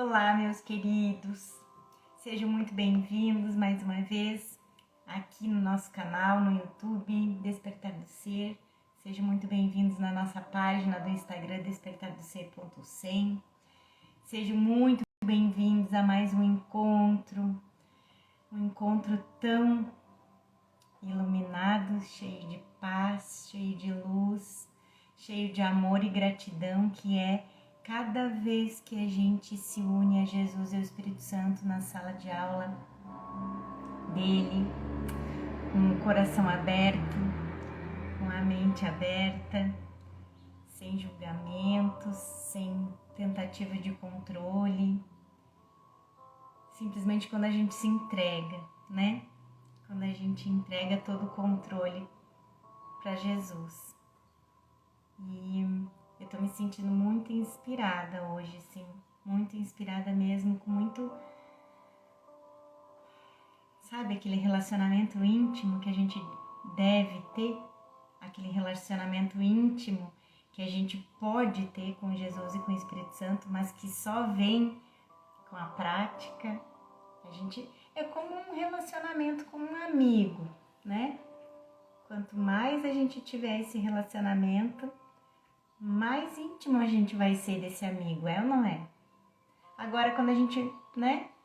Olá, meus queridos, sejam muito bem-vindos mais uma vez aqui no nosso canal no YouTube Despertar do Ser. Sejam muito bem-vindos na nossa página do Instagram despertardoser.100. Sejam muito bem-vindos a mais um encontro tão iluminado, cheio de paz, cheio de luz, cheio de amor e gratidão, que é cada vez que a gente se une a Jesus e ao Espírito Santo na sala de aula dele, com o coração aberto, com a mente aberta, sem julgamentos, sem tentativa de controle, simplesmente quando a gente se entrega, né? Quando a gente entrega todo o controle para Jesus. E eu tô me sentindo muito inspirada hoje, sim, muito inspirada mesmo, com muito, sabe, aquele relacionamento íntimo que a gente deve ter, aquele relacionamento íntimo que a gente pode ter com Jesus e com o Espírito Santo, mas que só vem com a prática. A gente é como um relacionamento com um amigo, né? Quanto mais a gente tiver esse relacionamento, mais íntimo a gente vai ser desse amigo, é ou não é? Agora, quando a gente,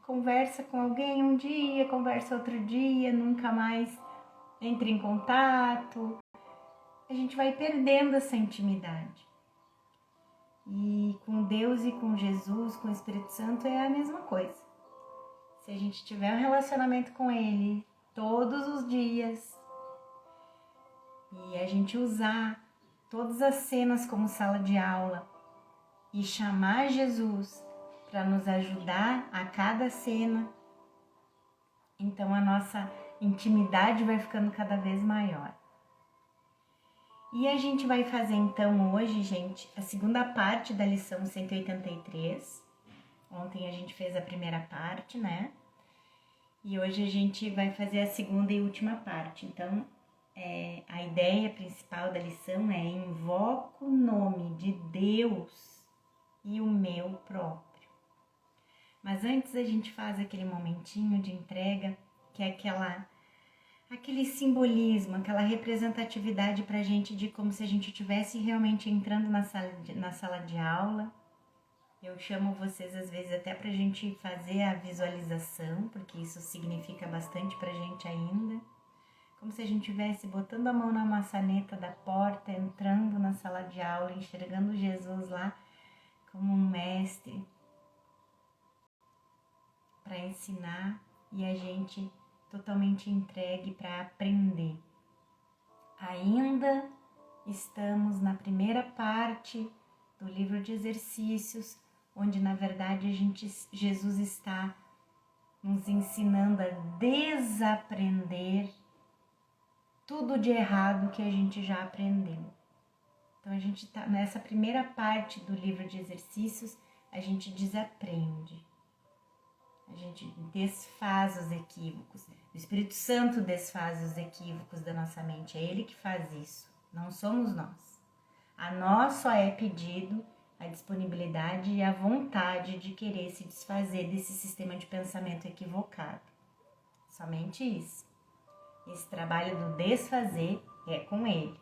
conversa com alguém um dia, conversa outro dia, nunca mais entra em contato, a gente vai perdendo essa intimidade. E com Deus e com Jesus, com o Espírito Santo, é a mesma coisa. Se a gente tiver um relacionamento com Ele todos os dias e a gente usar todas as cenas como sala de aula e chamar Jesus para nos ajudar a cada cena, então a nossa intimidade vai ficando cada vez maior. E a gente vai fazer então hoje, gente, a segunda parte da lição 183. Ontem a gente fez a primeira parte, né? E hoje a gente vai fazer a segunda e última parte. Então, a ideia principal da lição é: invoco o nome de Deus e o meu próprio. Mas antes a gente faz aquele momentinho de entrega, que é aquele simbolismo, aquela representatividade pra gente de como se a gente estivesse realmente entrando na sala de aula. Eu chamo vocês às vezes até pra gente fazer a visualização, porque isso significa bastante pra gente ainda. Como se a gente estivesse botando a mão na maçaneta da porta, entrando na sala de aula, enxergando Jesus lá como um mestre para ensinar e a gente totalmente entregue para aprender. Ainda estamos na primeira parte do livro de exercícios, onde na verdade Jesus está nos ensinando a desaprender tudo de errado que a gente já aprendeu. Então a gente está nessa primeira parte do livro de exercícios, a gente desaprende. A gente desfaz os equívocos. O Espírito Santo desfaz os equívocos da nossa mente. É Ele que faz isso, não somos nós. A nós só é pedido a disponibilidade e a vontade de querer se desfazer desse sistema de pensamento equivocado. Somente isso. Esse trabalho do desfazer é com Ele.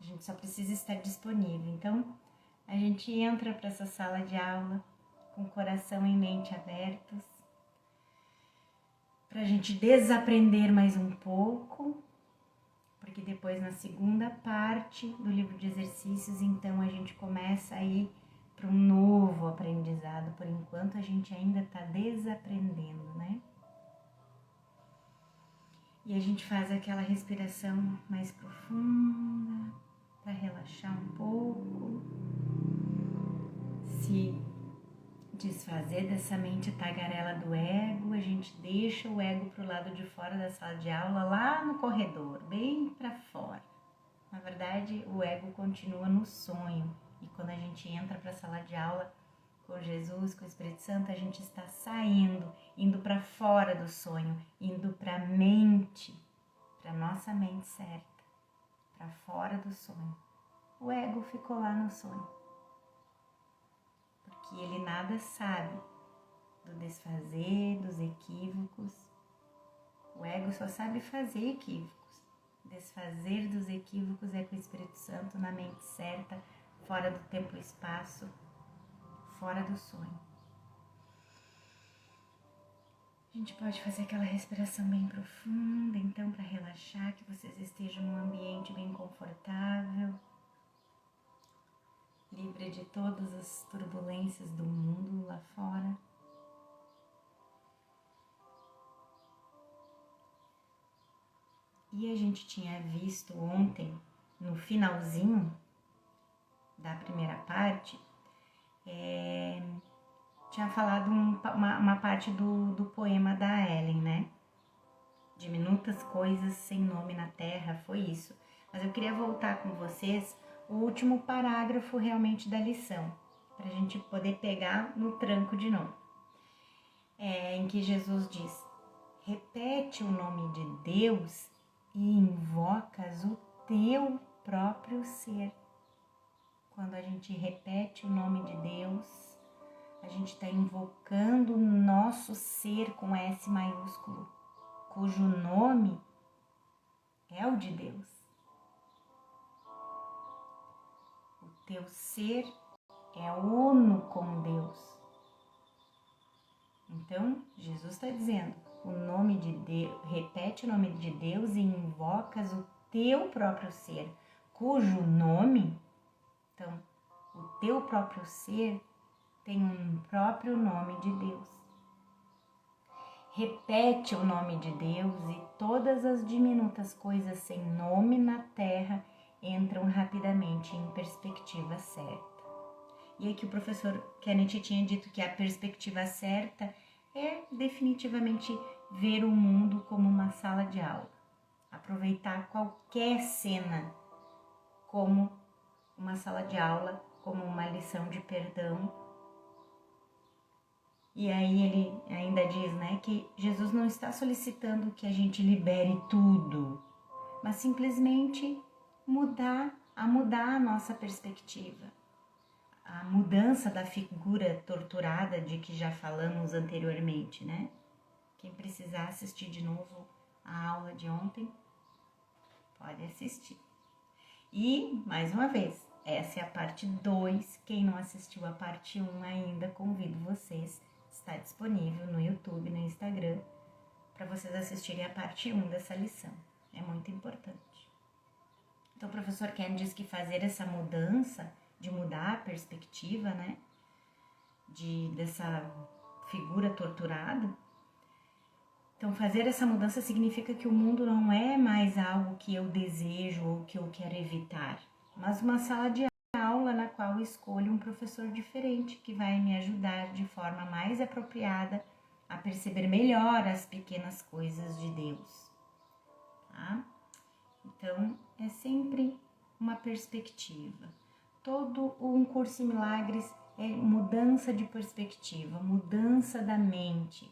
A gente só precisa estar disponível. Então, a gente entra para essa sala de aula com o coração e mente abertos, para a gente desaprender mais um pouco, porque depois na segunda parte do livro de exercícios, então a gente começa a ir para um novo aprendizado. Por enquanto a gente ainda está desaprendendo, né? E a gente faz aquela respiração mais profunda para relaxar um pouco, se desfazer dessa mente tagarela do ego. A gente deixa o ego pro lado de fora da sala de aula, lá no corredor, bem para fora. Na verdade, o ego continua no sonho, e quando a gente entra para a sala de aula com Jesus, com o Espírito Santo, a gente está saindo, indo para fora do sonho, indo para a mente, para nossa mente certa, para fora do sonho. O ego ficou lá no sonho, porque ele nada sabe do desfazer dos equívocos. O ego só sabe fazer equívocos. Desfazer dos equívocos é com o Espírito Santo na mente certa, fora do tempo e espaço, fora do sonho. A gente pode fazer aquela respiração bem profunda, então, para relaxar, que vocês estejam num ambiente bem confortável, livre de todas as turbulências do mundo lá fora. E a gente tinha visto ontem, no finalzinho da primeira parte, tinha falado uma parte do poema da Ellen, né? Diminutas coisas sem nome na terra, foi isso. Mas eu queria voltar com vocês o último parágrafo realmente da lição, para a gente poder pegar no tranco de novo. Em que Jesus diz: repete o nome de Deus e invocas o teu próprio ser. Quando a gente repete o nome de Deus, a gente está invocando o nosso ser com S maiúsculo, cujo nome é o de Deus. O teu ser é uno com Deus. Então, Jesus está dizendo, o nome de Deus, repete o nome de Deus e invocas o teu próprio ser, cujo nome, então, o teu próprio ser tem um próprio nome de Deus. Repete o nome de Deus e todas as diminutas coisas sem nome na terra entram rapidamente em perspectiva certa. E aí que o professor Kenneth tinha dito que a perspectiva certa é definitivamente ver o mundo como uma sala de aula. Aproveitar qualquer cena como uma sala de aula, como uma lição de perdão. E aí ele ainda diz, né, que Jesus não está solicitando que a gente libere tudo, mas simplesmente mudar a nossa perspectiva. A mudança da figura torturada de que já falamos anteriormente, né? Quem precisar assistir de novo a aula de ontem, pode assistir. E, mais uma vez, essa é a parte 2. Quem não assistiu a parte 1 ainda, convido vocês. Está disponível no YouTube, no Instagram, para vocês assistirem a parte 1 dessa lição. É muito importante. Então, o professor Ken diz que fazer essa mudança, de mudar a perspectiva, né, dessa figura torturada, então fazer essa mudança significa que o mundo não é mais algo que eu desejo ou que eu quero evitar, mas uma sala de aula na qual escolho um professor diferente que vai me ajudar de forma mais apropriada a perceber melhor as pequenas coisas de Deus, tá? Então, é sempre uma perspectiva. Todo um curso em milagres é mudança de perspectiva, mudança da mente.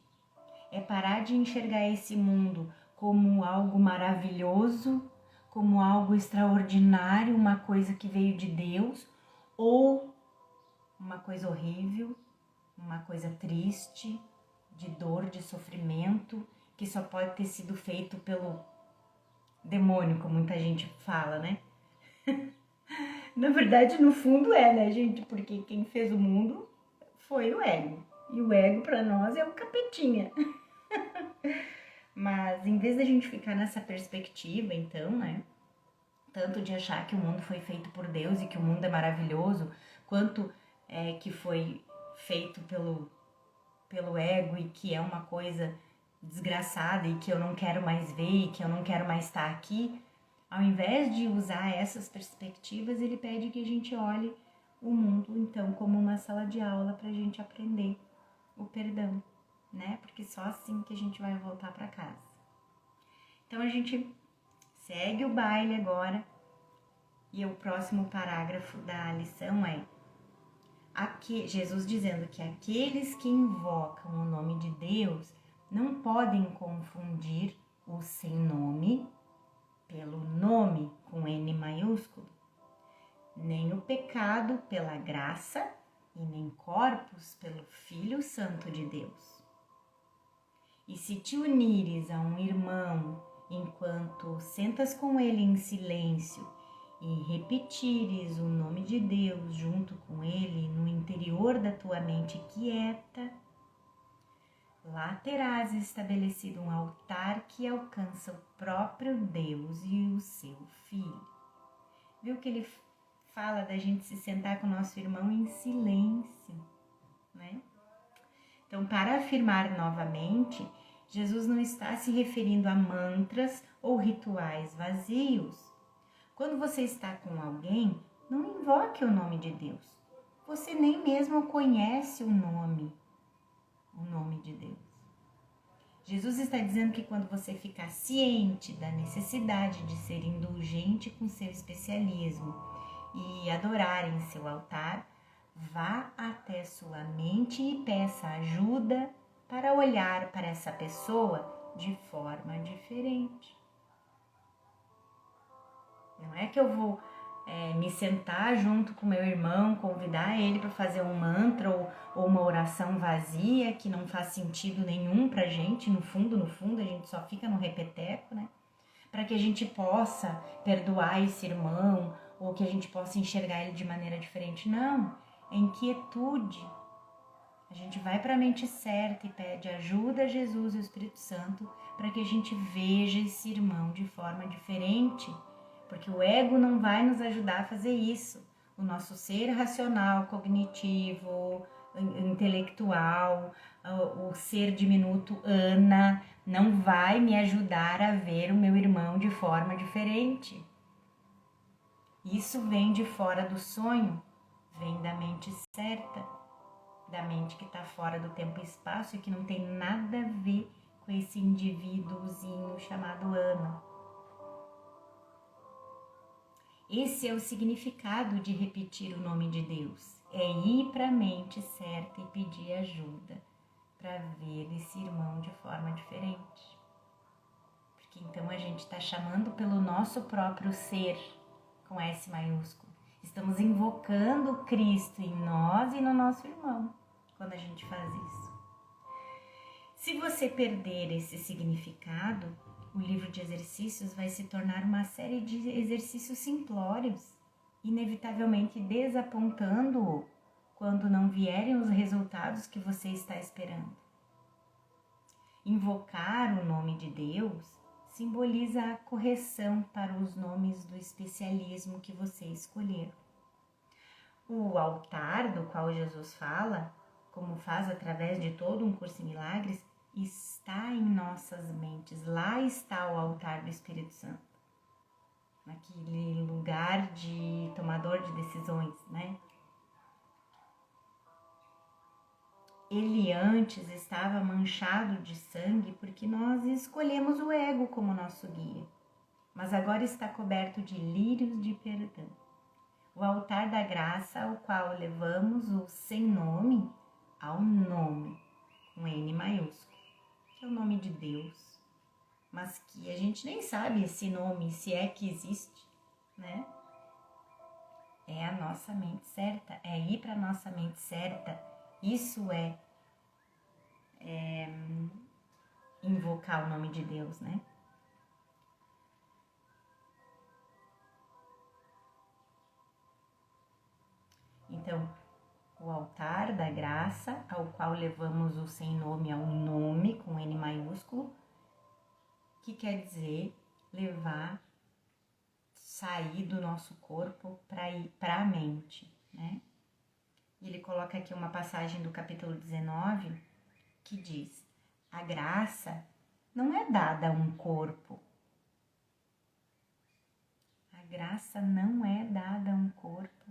É parar de enxergar esse mundo como algo maravilhoso, como algo extraordinário, uma coisa que veio de Deus, ou uma coisa horrível, uma coisa triste, de dor, de sofrimento, que só pode ter sido feito pelo demônio, como muita gente fala, né? Na verdade, no fundo né, gente? Porque quem fez o mundo foi o ego. E o ego, para nós, é o capetinha. Mas, em vez da gente ficar nessa perspectiva, então, né? Tanto de achar que o mundo foi feito por Deus e que o mundo é maravilhoso, quanto que foi feito pelo ego e que é uma coisa desgraçada e que eu não quero mais ver e que eu não quero mais estar aqui. Ao invés de usar essas perspectivas, ele pede que a gente olhe o mundo, então, como uma sala de aula para a gente aprender o perdão, né? Porque só assim que a gente vai voltar para casa. Então, a gente segue o baile agora e o próximo parágrafo da lição é Jesus dizendo que aqueles que invocam o nome de Deus não podem confundir o sem nome pelo nome com N maiúsculo, nem o pecado pela graça e nem corpos pelo Filho Santo de Deus. E se te unires a um irmão enquanto sentas com ele em silêncio e repetires o nome de Deus junto com ele no interior da tua mente quieta, lá terás estabelecido um altar que alcança o próprio Deus e o seu Filho. Viu que ele fala da gente se sentar com o nosso irmão em silêncio, né? Então, para afirmar novamente, Jesus não está se referindo a mantras ou rituais vazios. Quando você está com alguém, não invoque o nome de Deus. Você nem mesmo conhece o nome de Deus. Jesus está dizendo que quando você ficar ciente da necessidade de ser indulgente com seu especialismo e adorar em seu altar, vá até sua mente e peça ajuda para olhar para essa pessoa de forma diferente. Não é que eu vou me sentar junto com meu irmão, convidar ele para fazer um mantra ou uma oração vazia que não faz sentido nenhum pra gente, no fundo, a gente só fica no repeteco, né? Para que a gente possa perdoar esse irmão ou que a gente possa enxergar ele de maneira diferente. Não, é inquietude. A gente vai para a mente certa e pede ajuda a Jesus e o Espírito Santo para que a gente veja esse irmão de forma diferente. Porque o ego não vai nos ajudar a fazer isso. O nosso ser racional, cognitivo, intelectual, o ser diminuto Ana, não vai me ajudar a ver o meu irmão de forma diferente. Isso vem de fora do sonho, vem da mente certa, da mente que está fora do tempo e espaço e que não tem nada a ver com esse indivíduozinho chamado Ana. Esse é o significado de repetir o nome de Deus. É ir para a mente certa e pedir ajuda para ver esse irmão de forma diferente. Porque então a gente está chamando pelo nosso próprio ser, com S maiúsculo. Estamos invocando Cristo em nós e no nosso irmão, quando a gente faz isso. Se você perder esse significado, o livro de exercícios vai se tornar uma série de exercícios simplórios, inevitavelmente desapontando-o quando não vierem os resultados que você está esperando. Invocar o nome de Deus simboliza a correção para os nomes do especialismo que você escolher. O altar do qual Jesus fala, como faz através de todo um curso em milagres, está em nossas mentes. Lá está o altar do Espírito Santo, naquele lugar de tomador de decisões, né? Ele antes estava manchado de sangue porque nós escolhemos o ego como nosso guia, mas agora está coberto de lírios de perdão. O altar da graça ao qual levamos o sem nome ao nome, com N maiúsculo, que é o nome de Deus, mas que a gente nem sabe esse nome, se é que existe, né? É a nossa mente certa, é ir para a nossa mente certa. Isso é invocar o nome de Deus, né? Então, o altar da graça, ao qual levamos o sem nome ao nome, com N maiúsculo, que quer dizer levar, sair do nosso corpo para ir para a mente, né? E ele coloca aqui uma passagem do capítulo 19 que diz: a graça não é dada a um corpo. A graça não é dada a um corpo,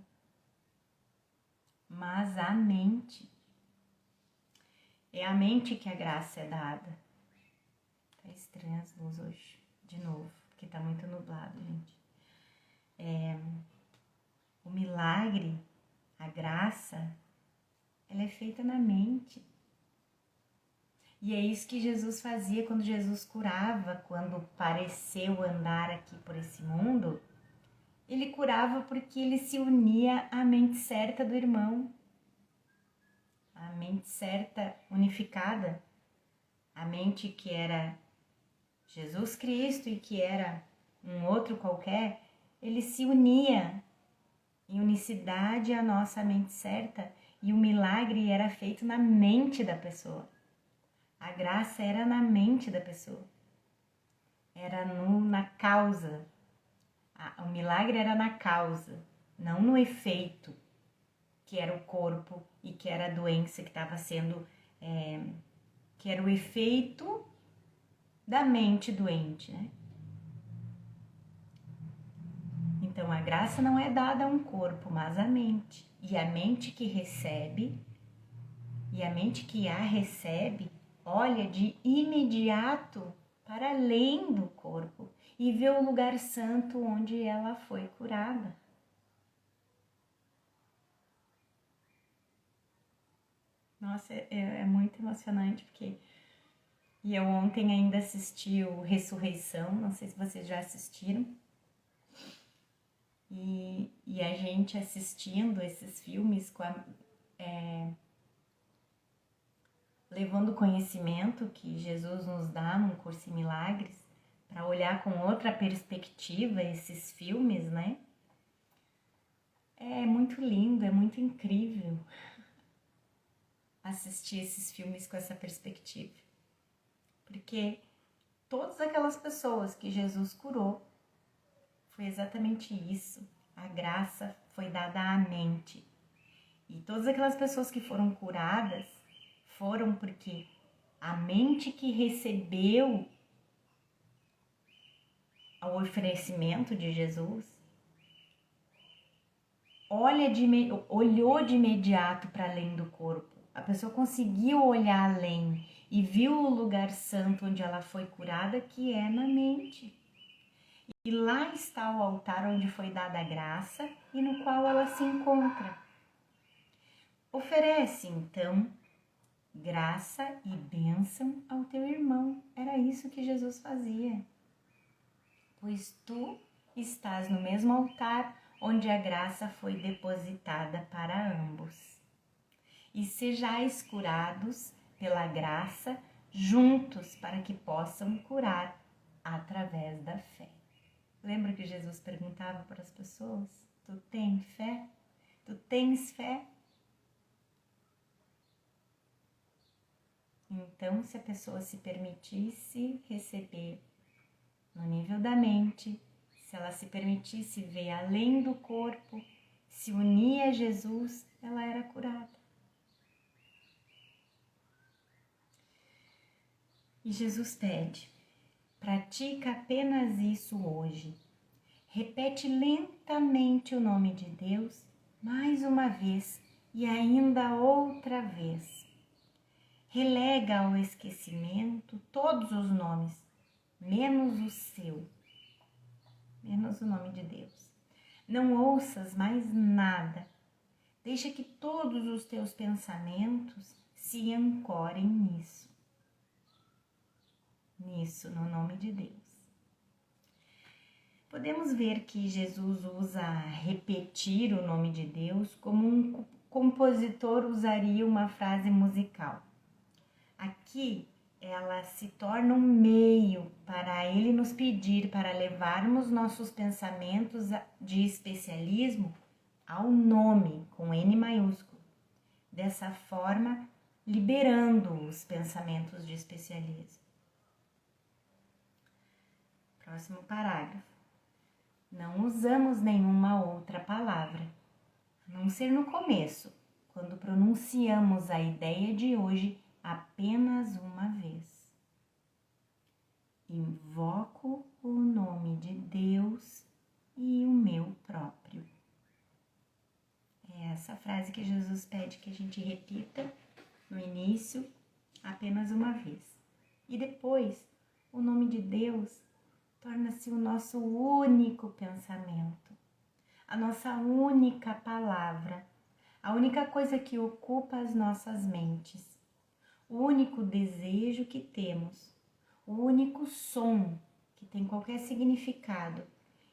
mas à mente. É à mente que a graça é dada. Tá estranha as luzes hoje, de novo, porque tá muito nublado, gente. O milagre, a graça, ela é feita na mente. E é isso que Jesus fazia quando Jesus curava, quando pareceu andar aqui por esse mundo. Ele curava porque ele se unia à mente certa do irmão. a mente certa unificada, a mente que era Jesus Cristo e que era um outro qualquer, ele se unia em unicidade à nossa mente certa e o milagre era feito na mente da pessoa. A graça era na mente da pessoa, era na causa. O milagre era na causa, não no efeito, que era o corpo e que era a doença que estava sendo, que era o efeito da mente doente, né? Então a graça não é dada a um corpo, mas à mente. E a mente que recebe, olha de imediato para além do corpo e vê o lugar santo onde ela foi curada. Nossa, é muito emocionante, porque eu ontem ainda assisti o Ressurreição, não sei se vocês já assistiram, e a gente assistindo esses filmes, levando o conhecimento que Jesus nos dá num curso em milagres, para olhar com outra perspectiva esses filmes, né? É muito lindo, é muito incrível assistir esses filmes com essa perspectiva. Porque todas aquelas pessoas que Jesus curou, foi exatamente isso. A graça foi dada à mente. E todas aquelas pessoas que foram curadas foram porque a mente que recebeu o oferecimento de Jesus olhou de imediato para além do corpo. A pessoa conseguiu olhar além e viu o lugar santo onde ela foi curada, que é na mente. E lá está o altar onde foi dada a graça e no qual ela se encontra. Oferece, então, graça e bênção ao teu irmão. Era isso que Jesus fazia. Pois tu estás no mesmo altar onde a graça foi depositada para ambos. E sejais curados pela graça juntos para que possam curar através da fé. Lembra que Jesus perguntava para as pessoas: tu tens fé? Tu tens fé? Então, se a pessoa se permitisse receber no nível da mente, se ela se permitisse ver além do corpo, se unir a Jesus, ela era curada. E Jesus pede: pratica apenas isso hoje. Repete lentamente o nome de Deus mais uma vez e ainda outra vez. Relega ao esquecimento todos os nomes, menos o seu, menos o nome de Deus. Não ouças mais nada. Deixa que todos os teus pensamentos se ancorem nisso, no nome de Deus. Podemos ver que Jesus usa repetir o nome de Deus como um compositor usaria uma frase musical. Aqui ela se torna um meio para ele nos pedir para levarmos nossos pensamentos de especialismo ao nome com N maiúsculo. Dessa forma, liberando os pensamentos de especialismo. Próximo parágrafo. Não usamos nenhuma outra palavra, a não ser no começo, quando pronunciamos a ideia de hoje apenas uma vez. Invoco o nome de Deus e o meu próprio. É essa frase que Jesus pede que a gente repita no início apenas uma vez. E depois, o nome de Deus torna-se o nosso único pensamento, a nossa única palavra, a única coisa que ocupa as nossas mentes, o único desejo que temos, o único som que tem qualquer significado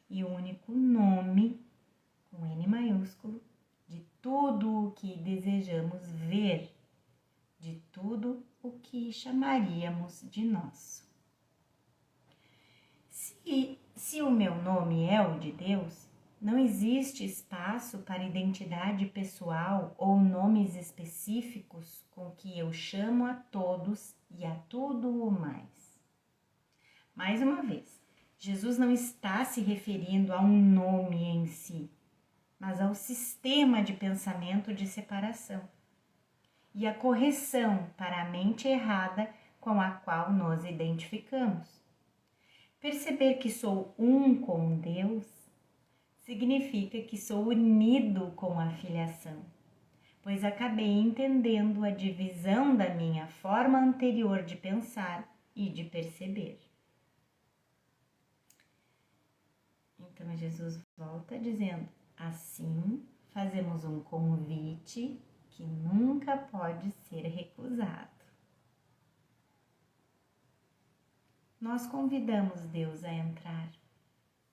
e o único nome, com N maiúsculo, de tudo o que desejamos ver tudo o que chamaríamos de nosso. Se o meu nome é o de Deus, não existe espaço para identidade pessoal ou nomes específicos com que eu chamo a todos e a tudo o mais. Mais uma vez, Jesus não está se referindo a um nome em si, mas ao sistema de pensamento de separação e a correção para a mente errada com a qual nos identificamos. Perceber que sou um com Deus significa que sou unido com a filiação, pois acabei entendendo a divisão da minha forma anterior de pensar e de perceber. Então Jesus volta dizendo: assim fazemos um convite que nunca pode ser recusado. Nós convidamos Deus a entrar.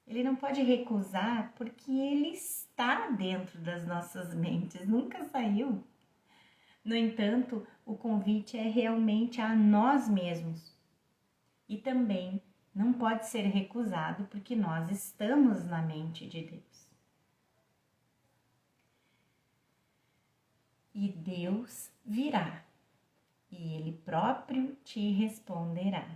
Ele não pode recusar porque Ele está dentro das nossas mentes, nunca saiu. No entanto, o convite é realmente a nós mesmos. E também não pode ser recusado porque nós estamos na mente de Deus. E Deus virá, e Ele próprio te responderá.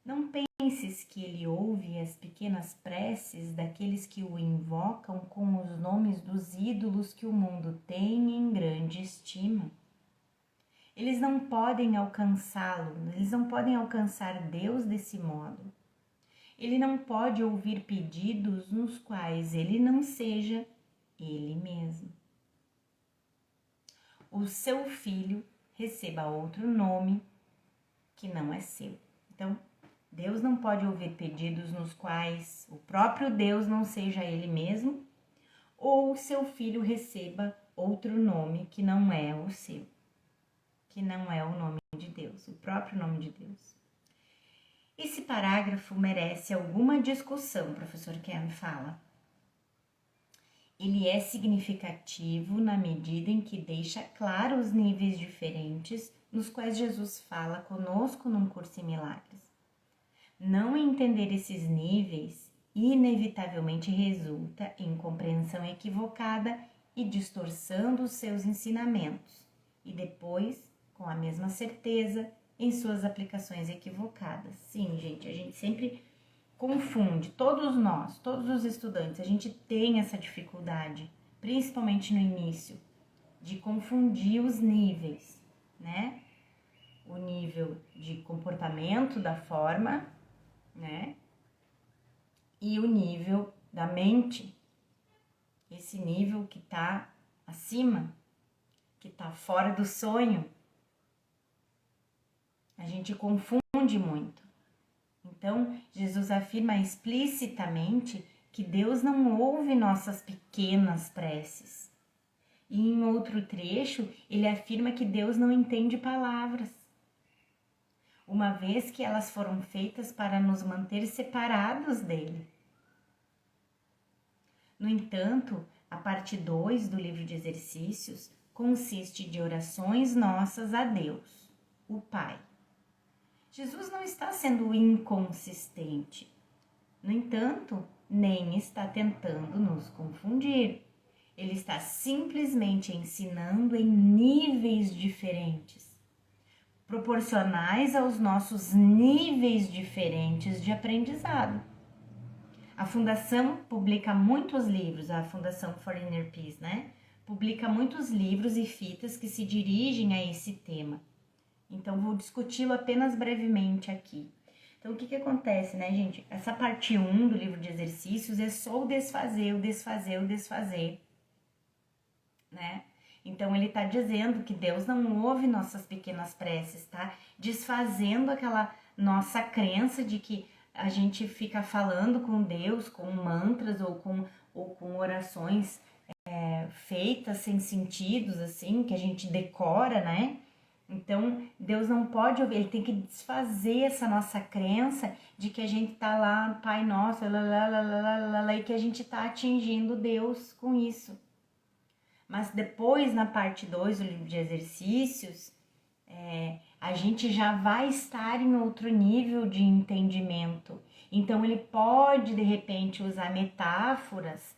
Não penses que Ele ouve as pequenas preces daqueles que o invocam com os nomes dos ídolos que o mundo tem em grande estima. Eles não podem alcançá-lo, eles não podem alcançar Deus desse modo. Ele não pode ouvir pedidos nos quais Ele não seja Ele mesmo. O seu filho receba outro nome que não é seu. Então, Deus não pode ouvir pedidos nos quais o próprio Deus não seja Ele mesmo, ou o seu filho receba outro nome que não é o seu, que não é o nome de Deus, o próprio nome de Deus. Esse parágrafo merece alguma discussão, o professor Ken fala. Ele é significativo na medida em que deixa claro os níveis diferentes nos quais Jesus fala conosco num curso em milagres. Não entender esses níveis inevitavelmente resulta em compreensão equivocada e distorção dos seus ensinamentos, e depois, com a mesma certeza, em suas aplicações equivocadas. Sim, gente, a gente sempre confunde, todos nós, todos os estudantes, a gente tem essa dificuldade, principalmente no início, de confundir os níveis, né? O nível de comportamento da forma, né? E o nível da mente, esse nível que tá acima, que tá fora do sonho, a gente confunde muito. Então, Jesus afirma explicitamente que Deus não ouve nossas pequenas preces. E em outro trecho, ele afirma que Deus não entende palavras, uma vez que elas foram feitas para nos manter separados dele. No entanto, a parte 2 do livro de exercícios consiste de orações nossas a Deus, o Pai. Jesus não está sendo inconsistente. No entanto, nem está tentando nos confundir. Ele está simplesmente ensinando em níveis diferentes, proporcionais aos nossos níveis diferentes de aprendizado. A Fundação publica muitos livros, a Fundação for Inner Peace, né? Publica muitos livros e fitas que se dirigem a esse tema. Então, vou discuti-lo apenas brevemente aqui. Então, o que acontece, né, gente? Essa parte 1 do livro de exercícios é só o desfazer, né? Então, ele tá dizendo que Deus não ouve nossas pequenas preces, tá? Desfazendo aquela nossa crença de que a gente fica falando com Deus, com mantras ou com orações feitas sem sentidos, assim, que a gente decora, né? Então, Deus não pode ouvir, ele tem que desfazer essa nossa crença de que a gente tá lá, Pai Nosso, e que a gente tá atingindo Deus com isso. Mas depois, na parte 2 do livro de exercícios, a gente já vai estar em outro nível de entendimento. Então ele pode de repente usar metáforas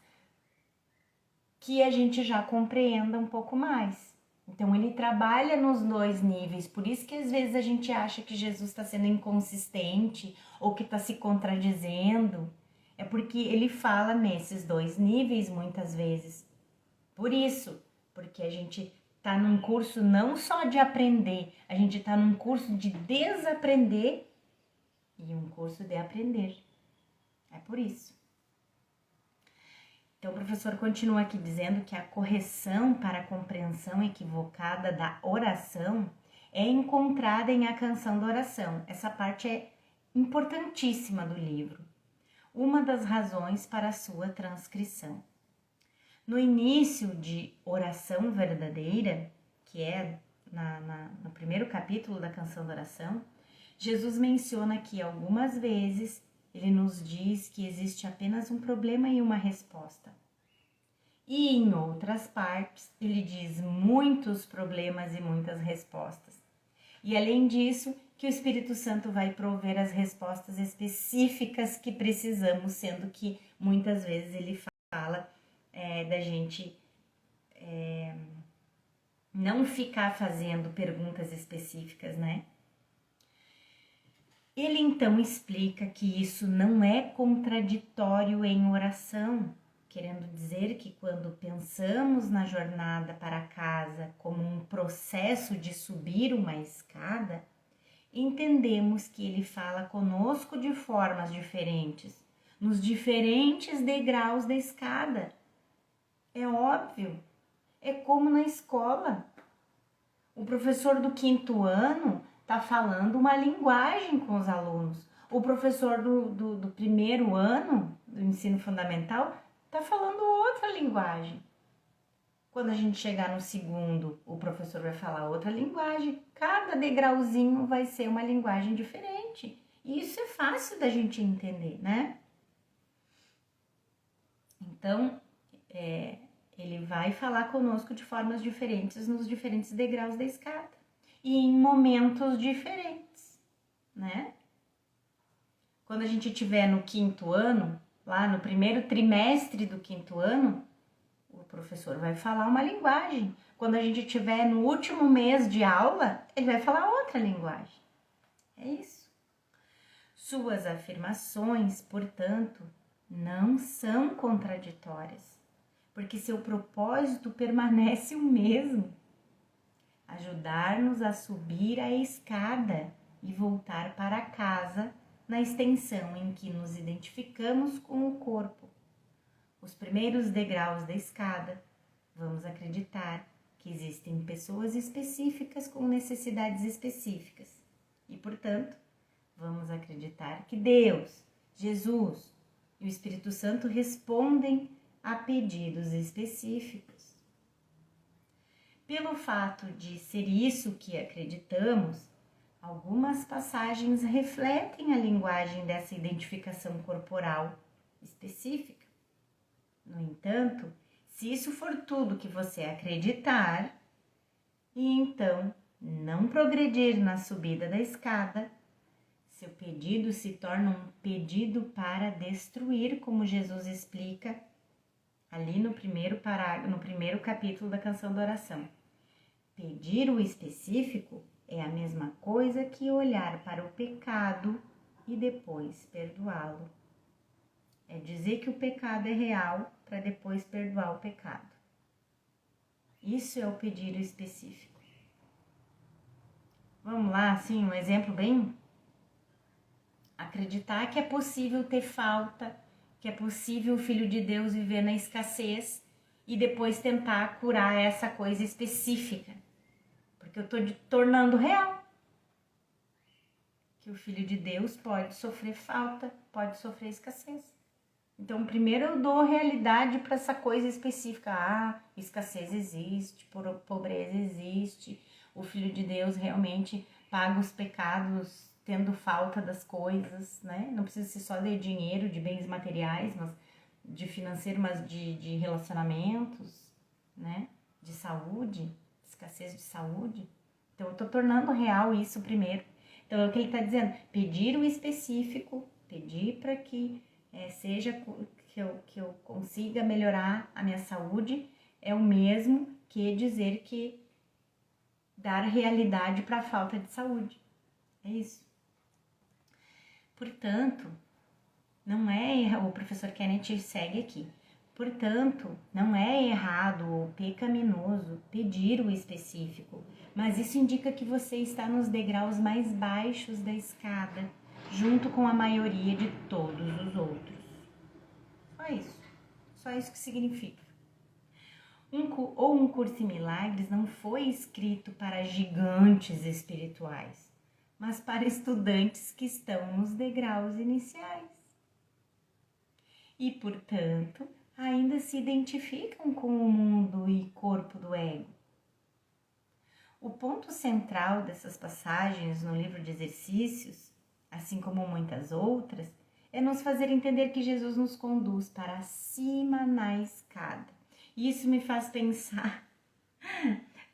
que a gente já compreenda um pouco mais. Então ele trabalha nos dois níveis, por isso que às vezes a gente acha que Jesus está sendo inconsistente ou que está se contradizendo, é porque ele fala nesses dois níveis muitas vezes. Por isso, porque a gente está num curso não só de aprender, a gente está num curso de desaprender e um curso de aprender. É por isso. Então, o professor continua aqui dizendo que a correção para a compreensão equivocada da oração é encontrada em A Canção da Oração. Essa parte é importantíssima do livro. Uma das razões para a sua transcrição. No início de Oração Verdadeira, que é no primeiro capítulo da Canção da Oração, Jesus menciona que algumas vezes ele nos diz que existe apenas um problema e uma resposta. E em outras partes, ele diz muitos problemas e muitas respostas. E além disso, que o Espírito Santo vai prover as respostas específicas que precisamos, sendo que muitas vezes ele fala da gente não ficar fazendo perguntas específicas, né? Ele então explica que isso não é contraditório em oração, querendo dizer que quando pensamos na jornada para casa como um processo de subir uma escada, entendemos que ele fala conosco de formas diferentes, nos diferentes degraus da escada. É óbvio, é como na escola. O professor do 5º ano está falando uma linguagem com os alunos. O professor do 1º ano do ensino fundamental está falando outra linguagem. Quando a gente chegar no 2º, o professor vai falar outra linguagem. Cada degrauzinho vai ser uma linguagem diferente. E isso é fácil da gente entender, né? Então, ele vai falar conosco de formas diferentes nos diferentes degraus da escada. E em momentos diferentes, né? Quando a gente estiver no 5º ano, lá no primeiro trimestre do 5º ano, o professor vai falar uma linguagem. Quando a gente estiver no último mês de aula, ele vai falar outra linguagem. É isso. Suas afirmações, portanto, não são contraditórias, porque seu propósito permanece o mesmo. Ajudar-nos a subir a escada e voltar para casa na extensão em que nos identificamos com o corpo. Os primeiros degraus da escada, vamos acreditar que existem pessoas específicas com necessidades específicas e, portanto, vamos acreditar que Deus, Jesus e o Espírito Santo respondem a pedidos específicos. Pelo fato de ser isso que acreditamos, algumas passagens refletem a linguagem dessa identificação corporal específica. No entanto, se isso for tudo que você acreditar, e então não progredir na subida da escada, seu pedido se torna um pedido para destruir, como Jesus explica ali no primeiro capítulo da Canção da Oração. Pedir o específico é a mesma coisa que olhar para o pecado e depois perdoá-lo. É dizer que o pecado é real para depois perdoar o pecado. Isso é o pedir o específico. Vamos lá, assim, um exemplo bem... Acreditar que é possível ter falta, que é possível o Filho de Deus viver na escassez e depois tentar curar essa coisa específica. Porque eu estou tornando real que o Filho de Deus pode sofrer falta, pode sofrer escassez. Então, primeiro eu dou realidade para essa coisa específica. Ah, escassez existe, pobreza existe, o Filho de Deus realmente paga os pecados tendo falta das coisas, né? Não precisa ser só de dinheiro, de bens materiais, mas de financeiro, mas de relacionamentos, né? De saúde, escassez de saúde. Então, eu tô tornando real isso primeiro. Então, é o que ele tá dizendo, pedir o específico, pedir para que seja que eu consiga melhorar a minha saúde, é o mesmo que dizer que dar realidade para a falta de saúde. É isso. Portanto, não é, o professor Kenneth segue aqui. Portanto, não é errado ou pecaminoso pedir o específico, mas isso indica que você está nos degraus mais baixos da escada, junto com a maioria de todos os outros. Só isso. Só isso que significa. Um curso em milagres não foi escrito para gigantes espirituais, mas para estudantes que estão nos degraus iniciais. E, portanto, ainda se identificam com o mundo e corpo do ego. O ponto central dessas passagens no livro de exercícios, assim como muitas outras, é nos fazer entender que Jesus nos conduz para cima na escada. E isso me faz pensar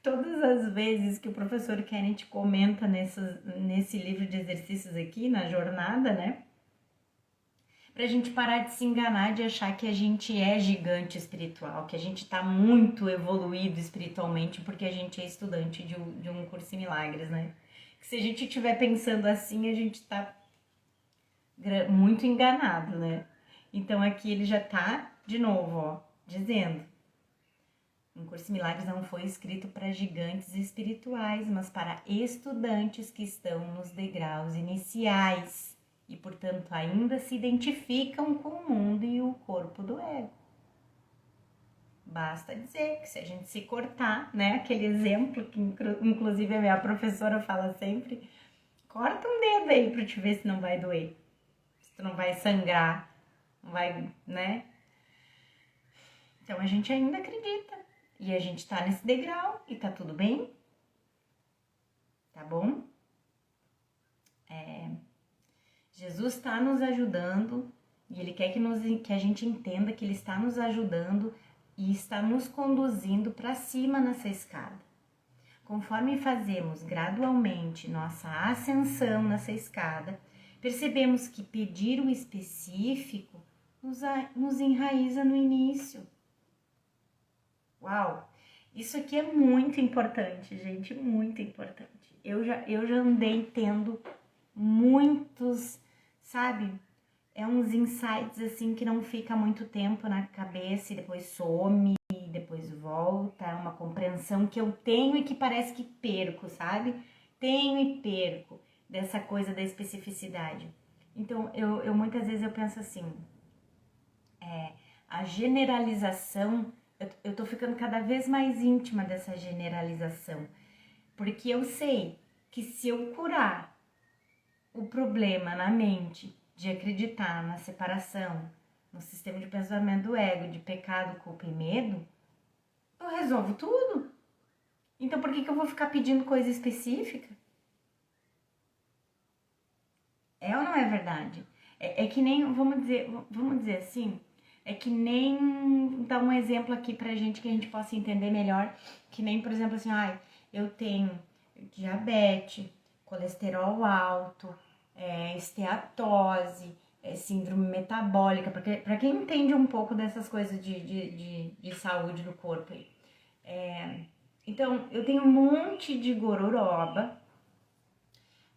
todas as vezes que o professor Kenneth comenta nesse livro de exercícios aqui, na jornada, né? Pra gente parar de se enganar, de achar que a gente é gigante espiritual, que a gente tá muito evoluído espiritualmente porque a gente é estudante de um curso em milagres, né? Que se a gente estiver pensando assim, a gente tá muito enganado, né? Então aqui ele já tá, de novo, ó, dizendo: um curso em milagres não foi escrito para gigantes espirituais, mas para estudantes que estão nos degraus iniciais e, portanto, ainda se identificam com o mundo e o corpo do ego. Basta dizer que se a gente se cortar, né, aquele exemplo que inclusive a minha professora fala sempre, corta um dedo aí para te ver se não vai doer, se tu não vai sangrar, não vai, né? Então a gente ainda acredita. E a gente tá nesse degrau e tá tudo bem, tá bom? Jesus está nos ajudando e Ele quer que a gente entenda que Ele está nos ajudando e está nos conduzindo para cima nessa escada. Conforme fazemos gradualmente nossa ascensão nessa escada, percebemos que pedir o específico nos enraiza no início. Uau! Isso aqui é muito importante, gente, muito importante. Eu já andei tendo muitos, sabe? Uns insights assim que não fica muito tempo na cabeça e depois some, e depois volta. É uma compreensão que eu tenho e que parece que perco, sabe? Tenho e perco dessa coisa da especificidade. Então, eu muitas vezes eu penso assim, a generalização, eu tô ficando cada vez mais íntima dessa generalização, porque eu sei que se eu curar o problema na mente de acreditar na separação, no sistema de pensamento do ego, de pecado, culpa e medo, eu resolvo tudo. Então por que eu vou ficar pedindo coisa específica? É ou não é verdade? É que nem, vamos dizer assim, é que nem, dar um exemplo aqui pra gente que a gente possa entender melhor, que nem, por exemplo, assim, eu tenho diabetes, colesterol alto, esteatose, síndrome metabólica, porque para quem entende um pouco dessas coisas de saúde do corpo aí. Então, eu tenho um monte de gororoba,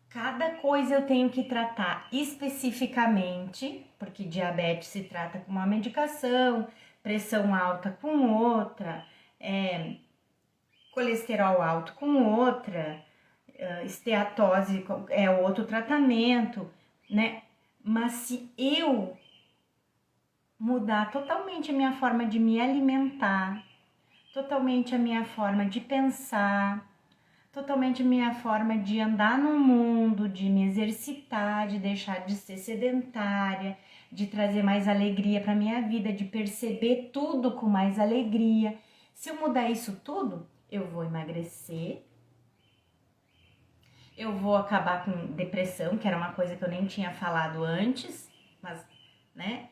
cada coisa eu tenho que tratar especificamente, porque diabetes se trata com uma medicação, pressão alta com outra, colesterol alto com outra, esteatose é outro tratamento, né? Mas se eu mudar totalmente a minha forma de me alimentar, totalmente a minha forma de pensar, totalmente a minha forma de andar no mundo, de me exercitar, de deixar de ser sedentária, de trazer mais alegria para minha vida, de perceber tudo com mais alegria. Se eu mudar isso tudo, eu vou emagrecer, eu vou acabar com depressão, que era uma coisa que eu nem tinha falado antes, mas, né,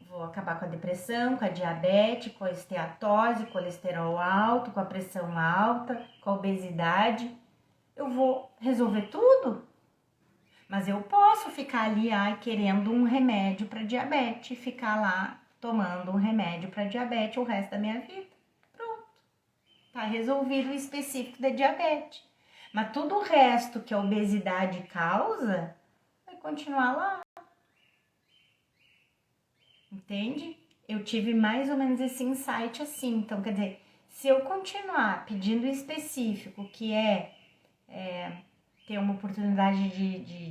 vou acabar com a depressão, com a diabetes, com a esteatose, colesterol alto, com a pressão alta, com a obesidade. eu vou resolver tudo? Mas eu posso ficar ali, querendo um remédio para diabetes, ficar lá tomando um remédio para diabetes o resto da minha vida. Pronto. Tá resolvido o específico da diabetes. Mas tudo o resto que a obesidade causa vai continuar lá. Entende? Eu tive mais ou menos esse insight assim. Então, quer dizer, se eu continuar pedindo o específico, que é ter uma oportunidade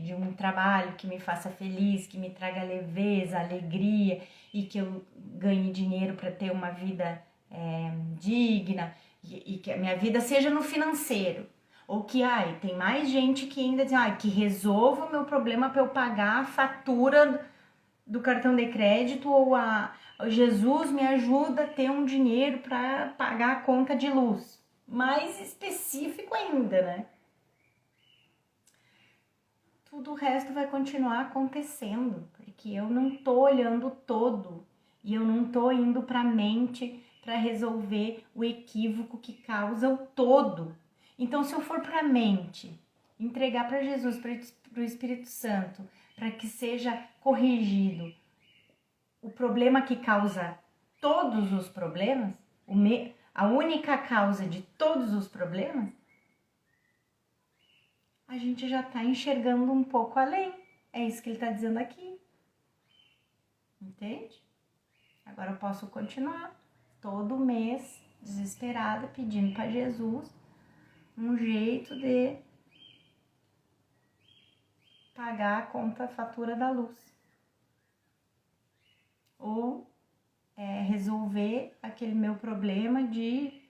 de um trabalho que me faça feliz, que me traga leveza, alegria e que eu ganhe dinheiro para ter uma vida digna e que a minha vida seja no financeiro. Ou que, tem mais gente que ainda diz, que resolva o meu problema para eu pagar a fatura do cartão de crédito ou Jesus me ajuda a ter um dinheiro para pagar a conta de luz. Mais específico ainda, né? Tudo o resto vai continuar acontecendo, porque eu não tô olhando todo e eu não tô indo para a mente para resolver o equívoco que causa o todo. Então, se eu for para a mente, entregar para Jesus, para o Espírito Santo, para que seja corrigido o problema que causa todos os problemas, a única causa de todos os problemas, a gente já está enxergando um pouco além. É isso que ele está dizendo aqui. Entende? Agora eu posso continuar todo mês, desesperada, pedindo para Jesus um jeito de pagar a conta, a fatura da luz. Ou resolver aquele meu problema de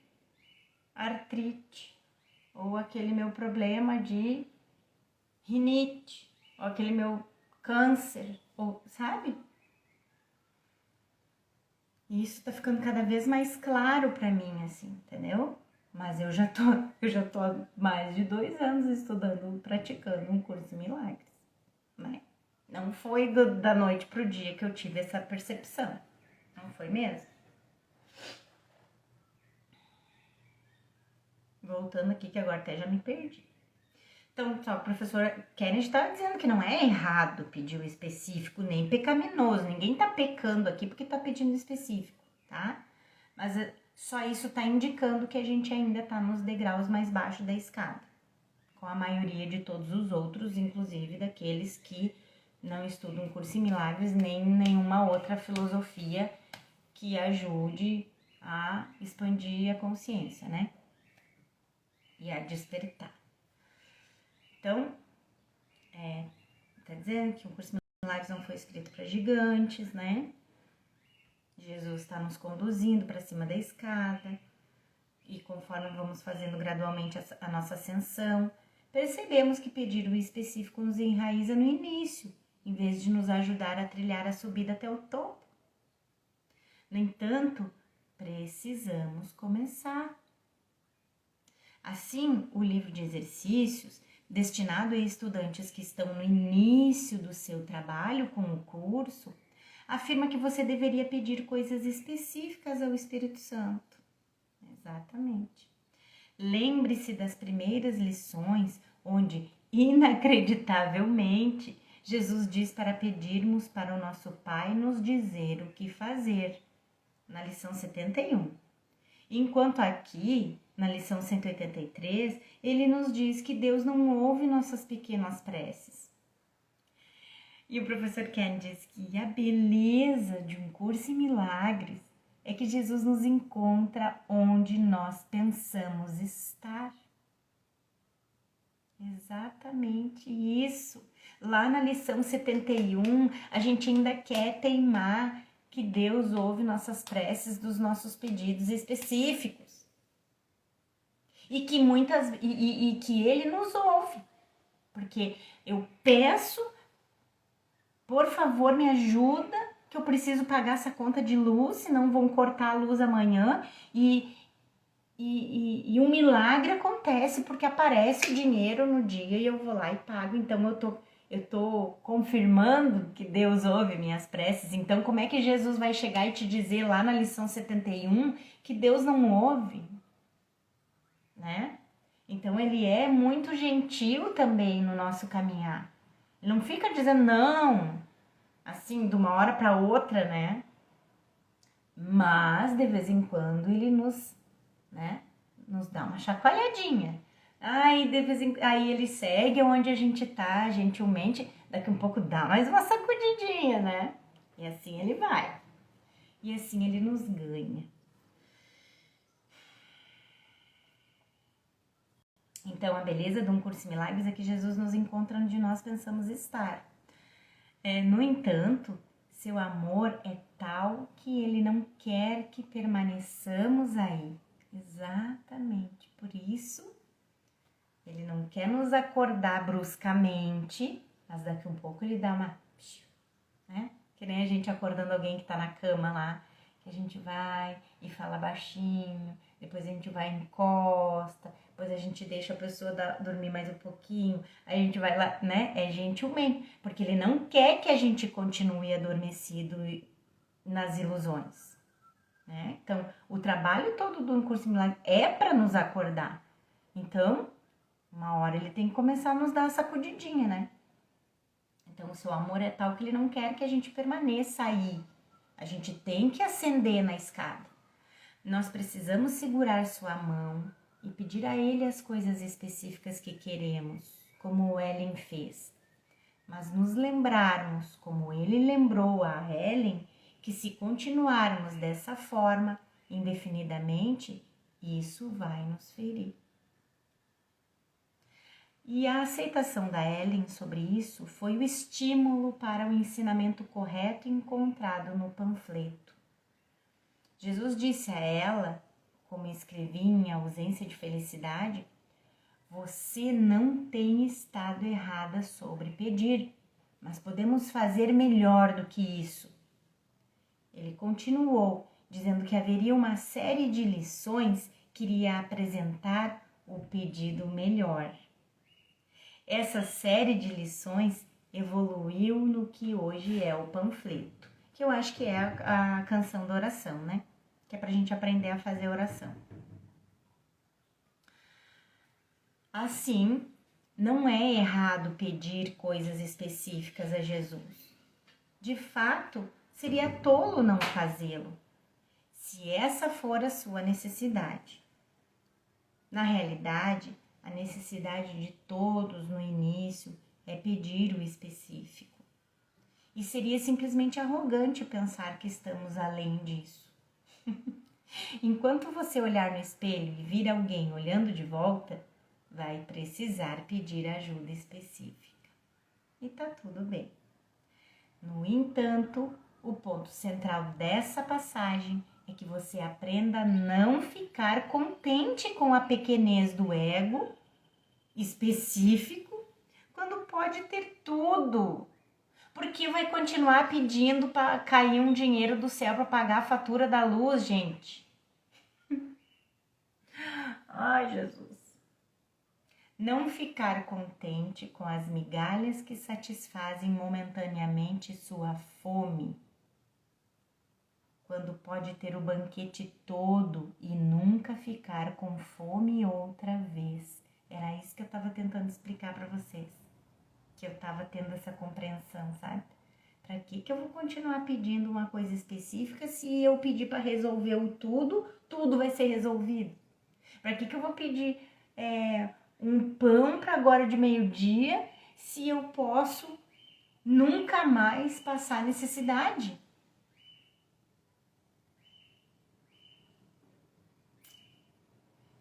artrite. Ou aquele meu problema de rinite. Ou aquele meu câncer. Ou, sabe? E isso tá ficando cada vez mais claro para mim, assim, entendeu? Mas eu já tô há mais de 2 anos estudando, praticando um curso em milagres, né? Não foi da noite pro dia que eu tive essa percepção. Não foi mesmo? Voltando aqui, que agora até já me perdi. Então, a professora Kennedy estava dizendo que não é errado pedir o específico, nem pecaminoso. Ninguém tá pecando aqui porque tá pedindo específico, tá? Mas só isso tá indicando que a gente ainda tá nos degraus mais baixos da escada. Com a maioria de todos os outros, inclusive daqueles que não estudam curso em milagres, nem nenhuma outra filosofia que ajude a expandir a consciência, né? E a despertar. Então, tá dizendo que o curso de milagres não foi escrito para gigantes, né? Jesus está nos conduzindo para cima da escada e conforme vamos fazendo gradualmente a nossa ascensão, percebemos que pedir o específico nos enraiza no início, em vez de nos ajudar a trilhar a subida até o topo. No entanto, precisamos começar. Assim, o livro de exercícios, destinado a estudantes que estão no início do seu trabalho com o curso, afirma que você deveria pedir coisas específicas ao Espírito Santo. Exatamente. Lembre-se das primeiras lições, onde, inacreditavelmente, Jesus diz para pedirmos para o nosso Pai nos dizer o que fazer, na lição 71. Enquanto aqui, na lição 183, ele nos diz que Deus não ouve nossas pequenas preces. E o professor Ken diz que a beleza de um curso em milagres é que Jesus nos encontra onde nós pensamos estar. Exatamente isso. Lá na lição 71, a gente ainda quer teimar que Deus ouve nossas preces dos nossos pedidos específicos. E que e que Ele nos ouve. Porque eu peço, por favor, me ajuda, que eu preciso pagar essa conta de luz, senão vão cortar a luz amanhã. E um milagre acontece, porque aparece o dinheiro no dia e eu vou lá e pago. Então eu tô confirmando que Deus ouve minhas preces. Então como é que Jesus vai chegar e te dizer lá na lição 71 que Deus não ouve? Né? Então ele é muito gentil também no nosso caminhar. Ele não fica dizendo não, assim, de uma hora para outra, né? Mas de vez em quando ele nos dá uma chacoalhadinha. Aí ele segue onde a gente tá, gentilmente, daqui um pouco dá mais uma sacudidinha, né? E assim ele vai. E assim ele nos ganha. Então, a beleza de um curso em milagres é que Jesus nos encontra onde nós pensamos estar. No entanto, seu amor é tal que ele não quer que permaneçamos aí. Exatamente. Por isso, ele não quer nos acordar bruscamente, mas daqui um pouco ele dá uma... né? Que nem a gente acordando alguém que tá na cama lá, que a gente vai e fala baixinho, depois a gente vai e encosta, depois a gente deixa a pessoa dormir mais um pouquinho, aí a gente vai lá, né? É gentilmente, porque ele não quer que a gente continue adormecido nas ilusões, né? Então, o trabalho todo do curso milagre é para nos acordar. Então, uma hora ele tem que começar a nos dar a sacudidinha, né? Então, o seu amor é tal que ele não quer que a gente permaneça aí. A gente tem que ascender na escada. Nós precisamos segurar sua mão e pedir a ele as coisas específicas que queremos, como Ellen fez. Mas nos lembrarmos, como ele lembrou a Ellen, que se continuarmos dessa forma, indefinidamente, isso vai nos ferir. E a aceitação da Ellen sobre isso foi o estímulo para o ensinamento correto encontrado no panfleto. Jesus disse a ela, como escrevi em ausência de felicidade, você não tem estado errada sobre pedir, mas podemos fazer melhor do que isso. Ele continuou, dizendo que haveria uma série de lições que iria apresentar o pedido melhor. Essa série de lições evoluiu no que hoje é o panfleto, que eu acho que é a canção da oração, né? Que é pra gente aprender a fazer oração. Assim, não é errado pedir coisas específicas a Jesus. De fato, seria tolo não fazê-lo, se essa for a sua necessidade. Na realidade, a necessidade de todos no início é pedir o específico. E seria simplesmente arrogante pensar que estamos além disso. Enquanto você olhar no espelho e vir alguém olhando de volta, vai precisar pedir ajuda específica. E tá tudo bem. No entanto, o ponto central dessa passagem é que você aprenda a não ficar contente com a pequenez do ego específico quando pode ter tudo. Porque vai continuar pedindo para cair um dinheiro do céu para pagar a fatura da luz, gente. Ai, Jesus. Não ficar contente com as migalhas que satisfazem momentaneamente sua fome, quando pode ter o banquete todo e nunca ficar com fome outra vez. Era isso que eu estava tentando explicar para vocês, que eu estava tendo essa compreensão, sabe? Para que eu vou continuar pedindo uma coisa específica se eu pedir para resolver o tudo, tudo vai ser resolvido? Para que eu vou pedir um pão para agora de meio-dia se eu posso nunca mais passar necessidade?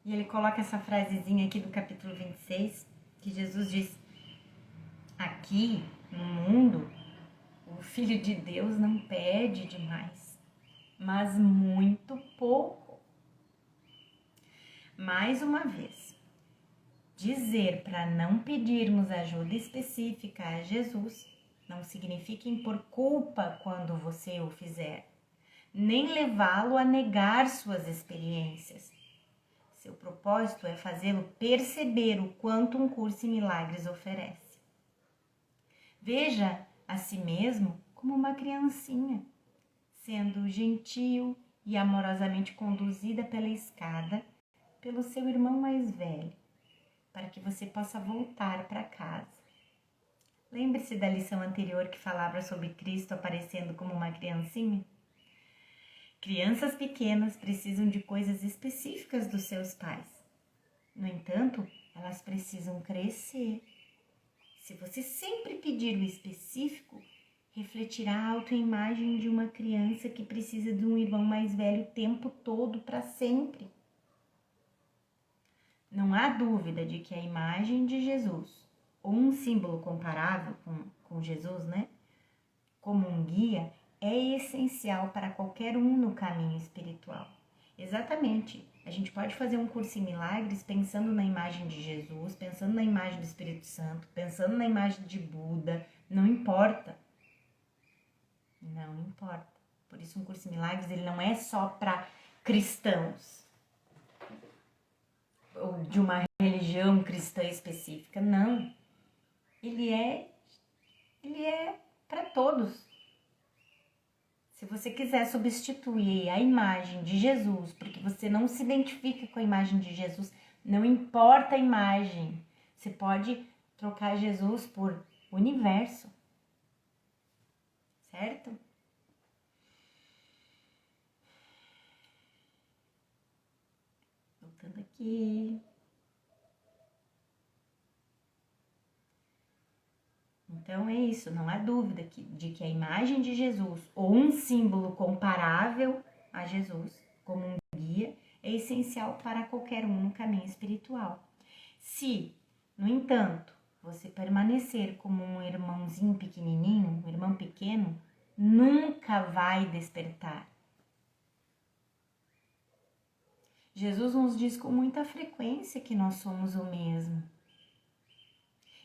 E ele coloca essa frasezinha aqui do capítulo 26, que Jesus diz: aqui no mundo, o Filho de Deus não pede demais, mas muito pouco. Mais uma vez, dizer para não pedirmos ajuda específica a Jesus não significa impor culpa quando você o fizer, nem levá-lo a negar suas experiências. Seu propósito é fazê-lo perceber o quanto um curso em milagres oferece. Veja a si mesmo como uma criancinha, sendo gentil e amorosamente conduzida pela escada pelo seu irmão mais velho. para que você possa voltar para casa. Lembre-se da lição anterior que falava sobre Cristo aparecendo como uma criancinha? Crianças pequenas precisam de coisas específicas dos seus pais. No entanto, elas precisam crescer. Se você sempre pedir o específico, refletirá a autoimagem de uma criança que precisa de um irmão mais velho o tempo todo para sempre. Não há dúvida de que a imagem de Jesus, ou um símbolo comparável com Jesus, né? Como um guia, é essencial para qualquer um no caminho espiritual. Exatamente. A gente pode fazer um curso em milagres pensando na imagem de Jesus, pensando na imagem do Espírito Santo, pensando na imagem de Buda. Não importa. Não importa. Por isso um curso em milagres ele não é só para cristãos ou de uma religião cristã específica. Não. Ele é para todos. Se você quiser substituir a imagem de Jesus, porque você não se identifica com a imagem de Jesus, não importa a imagem. Você pode trocar Jesus por universo. Certo? Voltando aqui. Então é isso, não há dúvida de que a imagem de Jesus ou um símbolo comparável a Jesus, como um guia, é essencial para qualquer um no caminho espiritual. Se, no entanto, você permanecer como um irmãozinho pequenininho, um irmão pequeno, nunca vai despertar. Jesus nos diz com muita frequência que nós somos o mesmo.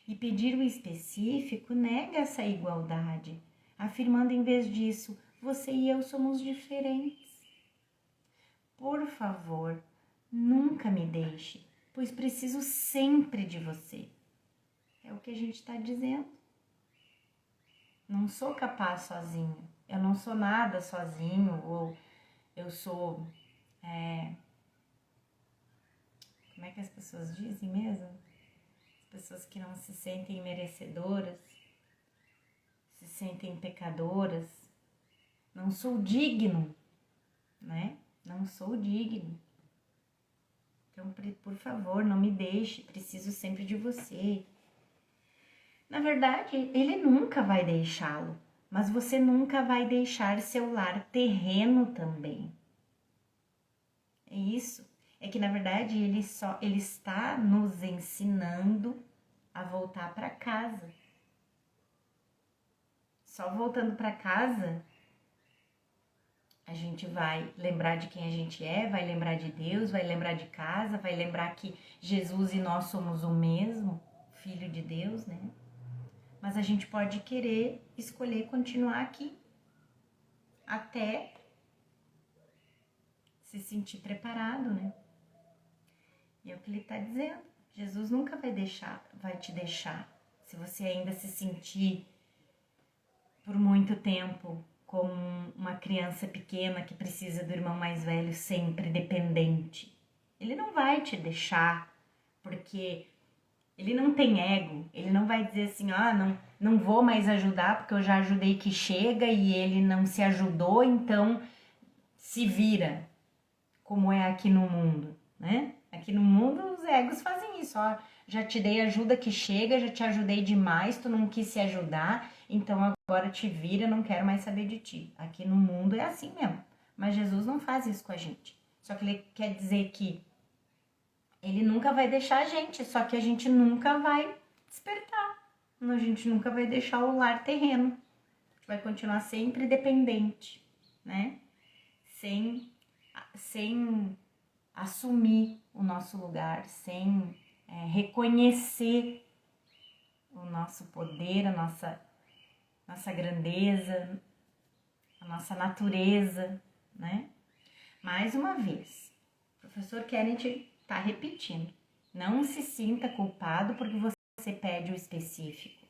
E pedir o específico nega essa igualdade, afirmando em vez disso, você e eu somos diferentes. Por favor, nunca me deixe, pois preciso sempre de você. É o que a gente está dizendo. Não sou capaz sozinho, eu não sou nada sozinho, ou eu sou... Como é que as pessoas dizem mesmo? Pessoas que não se sentem merecedoras, se sentem pecadoras. Não sou digno, né? Não sou digno. Então, por favor, não me deixe, preciso sempre de você. Na verdade, ele nunca vai deixá-lo, mas você nunca vai deixar seu lar terreno também. É isso. É que, na verdade, ele está nos ensinando a voltar para casa. Só voltando para casa, a gente vai lembrar de quem a gente é, vai lembrar de Deus, vai lembrar de casa, vai lembrar que Jesus e nós somos o mesmo, Filho de Deus, né? Mas a gente pode querer escolher continuar aqui até se sentir preparado, né? E é o que ele está dizendo. Jesus nunca vai te deixar. Se você ainda se sentir por muito tempo como uma criança pequena que precisa do irmão mais velho, sempre dependente. Ele não vai te deixar, porque ele não tem ego. Ele não vai dizer assim, não vou mais ajudar porque eu já ajudei que chega e ele não se ajudou, então se vira, como é aqui no mundo, né? Aqui no mundo os egos fazem isso, já te dei ajuda que chega, já te ajudei demais, tu não quis se ajudar, então agora te vira, não quero mais saber de ti. Aqui no mundo é assim mesmo, mas Jesus não faz isso com a gente. Só que ele quer dizer que ele nunca vai deixar a gente, só que a gente nunca vai despertar. A gente nunca vai deixar o lar terreno. A gente vai continuar sempre dependente, né? Sem assumir o nosso lugar, sem reconhecer o nosso poder, a nossa grandeza, a nossa natureza, né? Mais uma vez, o professor Kennedy está repetindo. Não se sinta culpado porque você pede o específico.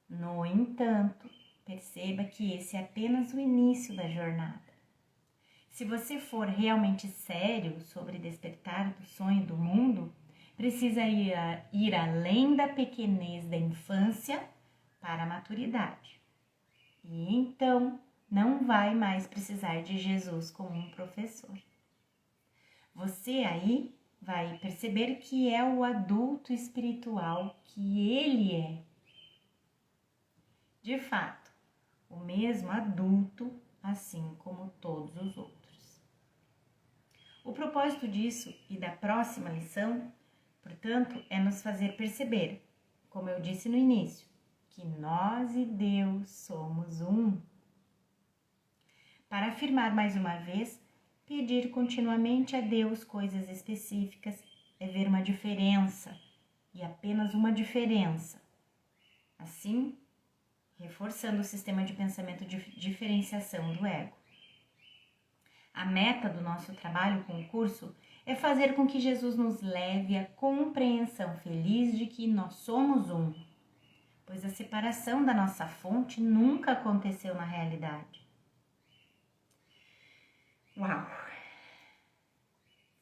No entanto, perceba que esse é apenas o início da jornada. Se você for realmente sério sobre despertar do sonho do mundo, precisa ir além da pequenez da infância para a maturidade. E então não vai mais precisar de Jesus como um professor. Você aí vai perceber que é o adulto espiritual que ele é. De fato, o mesmo adulto, assim como todos os outros. O propósito disso e da próxima lição, portanto, é nos fazer perceber, como eu disse no início, que nós e Deus somos um. Para afirmar mais uma vez, pedir continuamente a Deus coisas específicas é ver uma diferença, e apenas uma diferença. Assim, reforçando o sistema de pensamento de diferenciação do ego. A meta do nosso trabalho com o curso é fazer com que Jesus nos leve à compreensão feliz de que nós somos um, pois a separação da nossa fonte nunca aconteceu na realidade. Uau!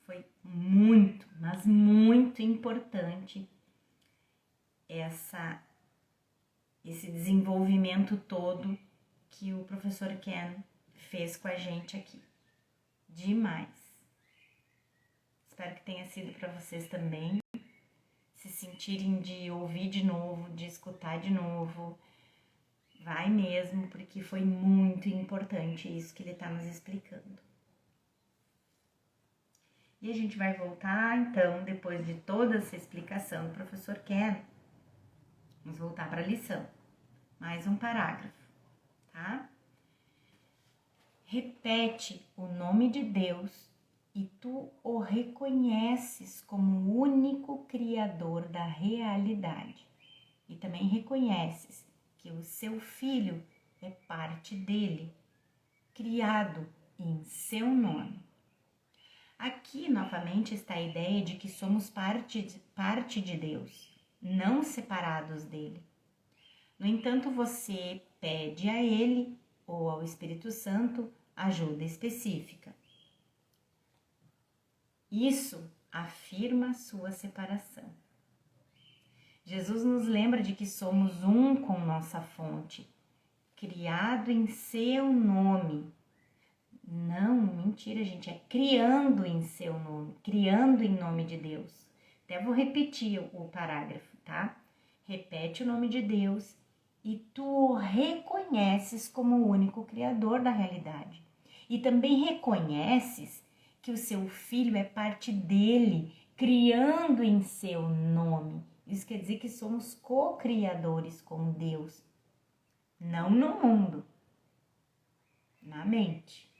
Foi muito, mas muito importante esse desenvolvimento todo que o professor Ken fez com a gente aqui. Demais. Espero que tenha sido para vocês também se sentirem de ouvir de novo, de escutar de novo. Vai mesmo, porque foi muito importante isso que ele está nos explicando. E a gente vai voltar, então, depois de toda essa explicação do professor Ken, vamos voltar para a lição. Mais um parágrafo, tá? Repete o nome de Deus e tu o reconheces como o único criador da realidade. E também reconheces que o seu filho é parte dele, criado em seu nome. Aqui, novamente, está a ideia de que somos parte de Deus, não separados dele. No entanto, você pede a ele ou ao Espírito Santo ajuda específica. Isso afirma sua separação. Jesus nos lembra de que somos um com nossa fonte, criado em seu nome. Não, mentira, gente, é criando em seu nome, criando em nome de Deus. Até vou repetir o parágrafo, tá? Repete o nome de Deus e tu o reconheces como o único criador da realidade. E também reconheces que o seu filho é parte dele, criando em seu nome. Isso quer dizer que somos co-criadores com Deus, não no mundo, na mente,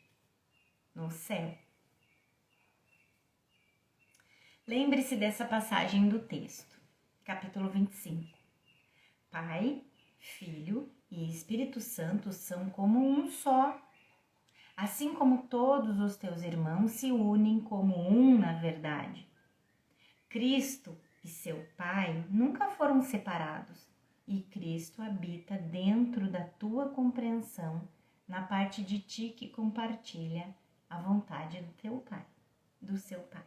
no céu. Lembre-se dessa passagem do texto, capítulo 25. Pai, Filho e Espírito Santo são como um só, assim como todos os teus irmãos se unem como um na verdade. Cristo e seu Pai nunca foram separados, e Cristo habita dentro da tua compreensão, na parte de ti que compartilha a vontade do seu Pai.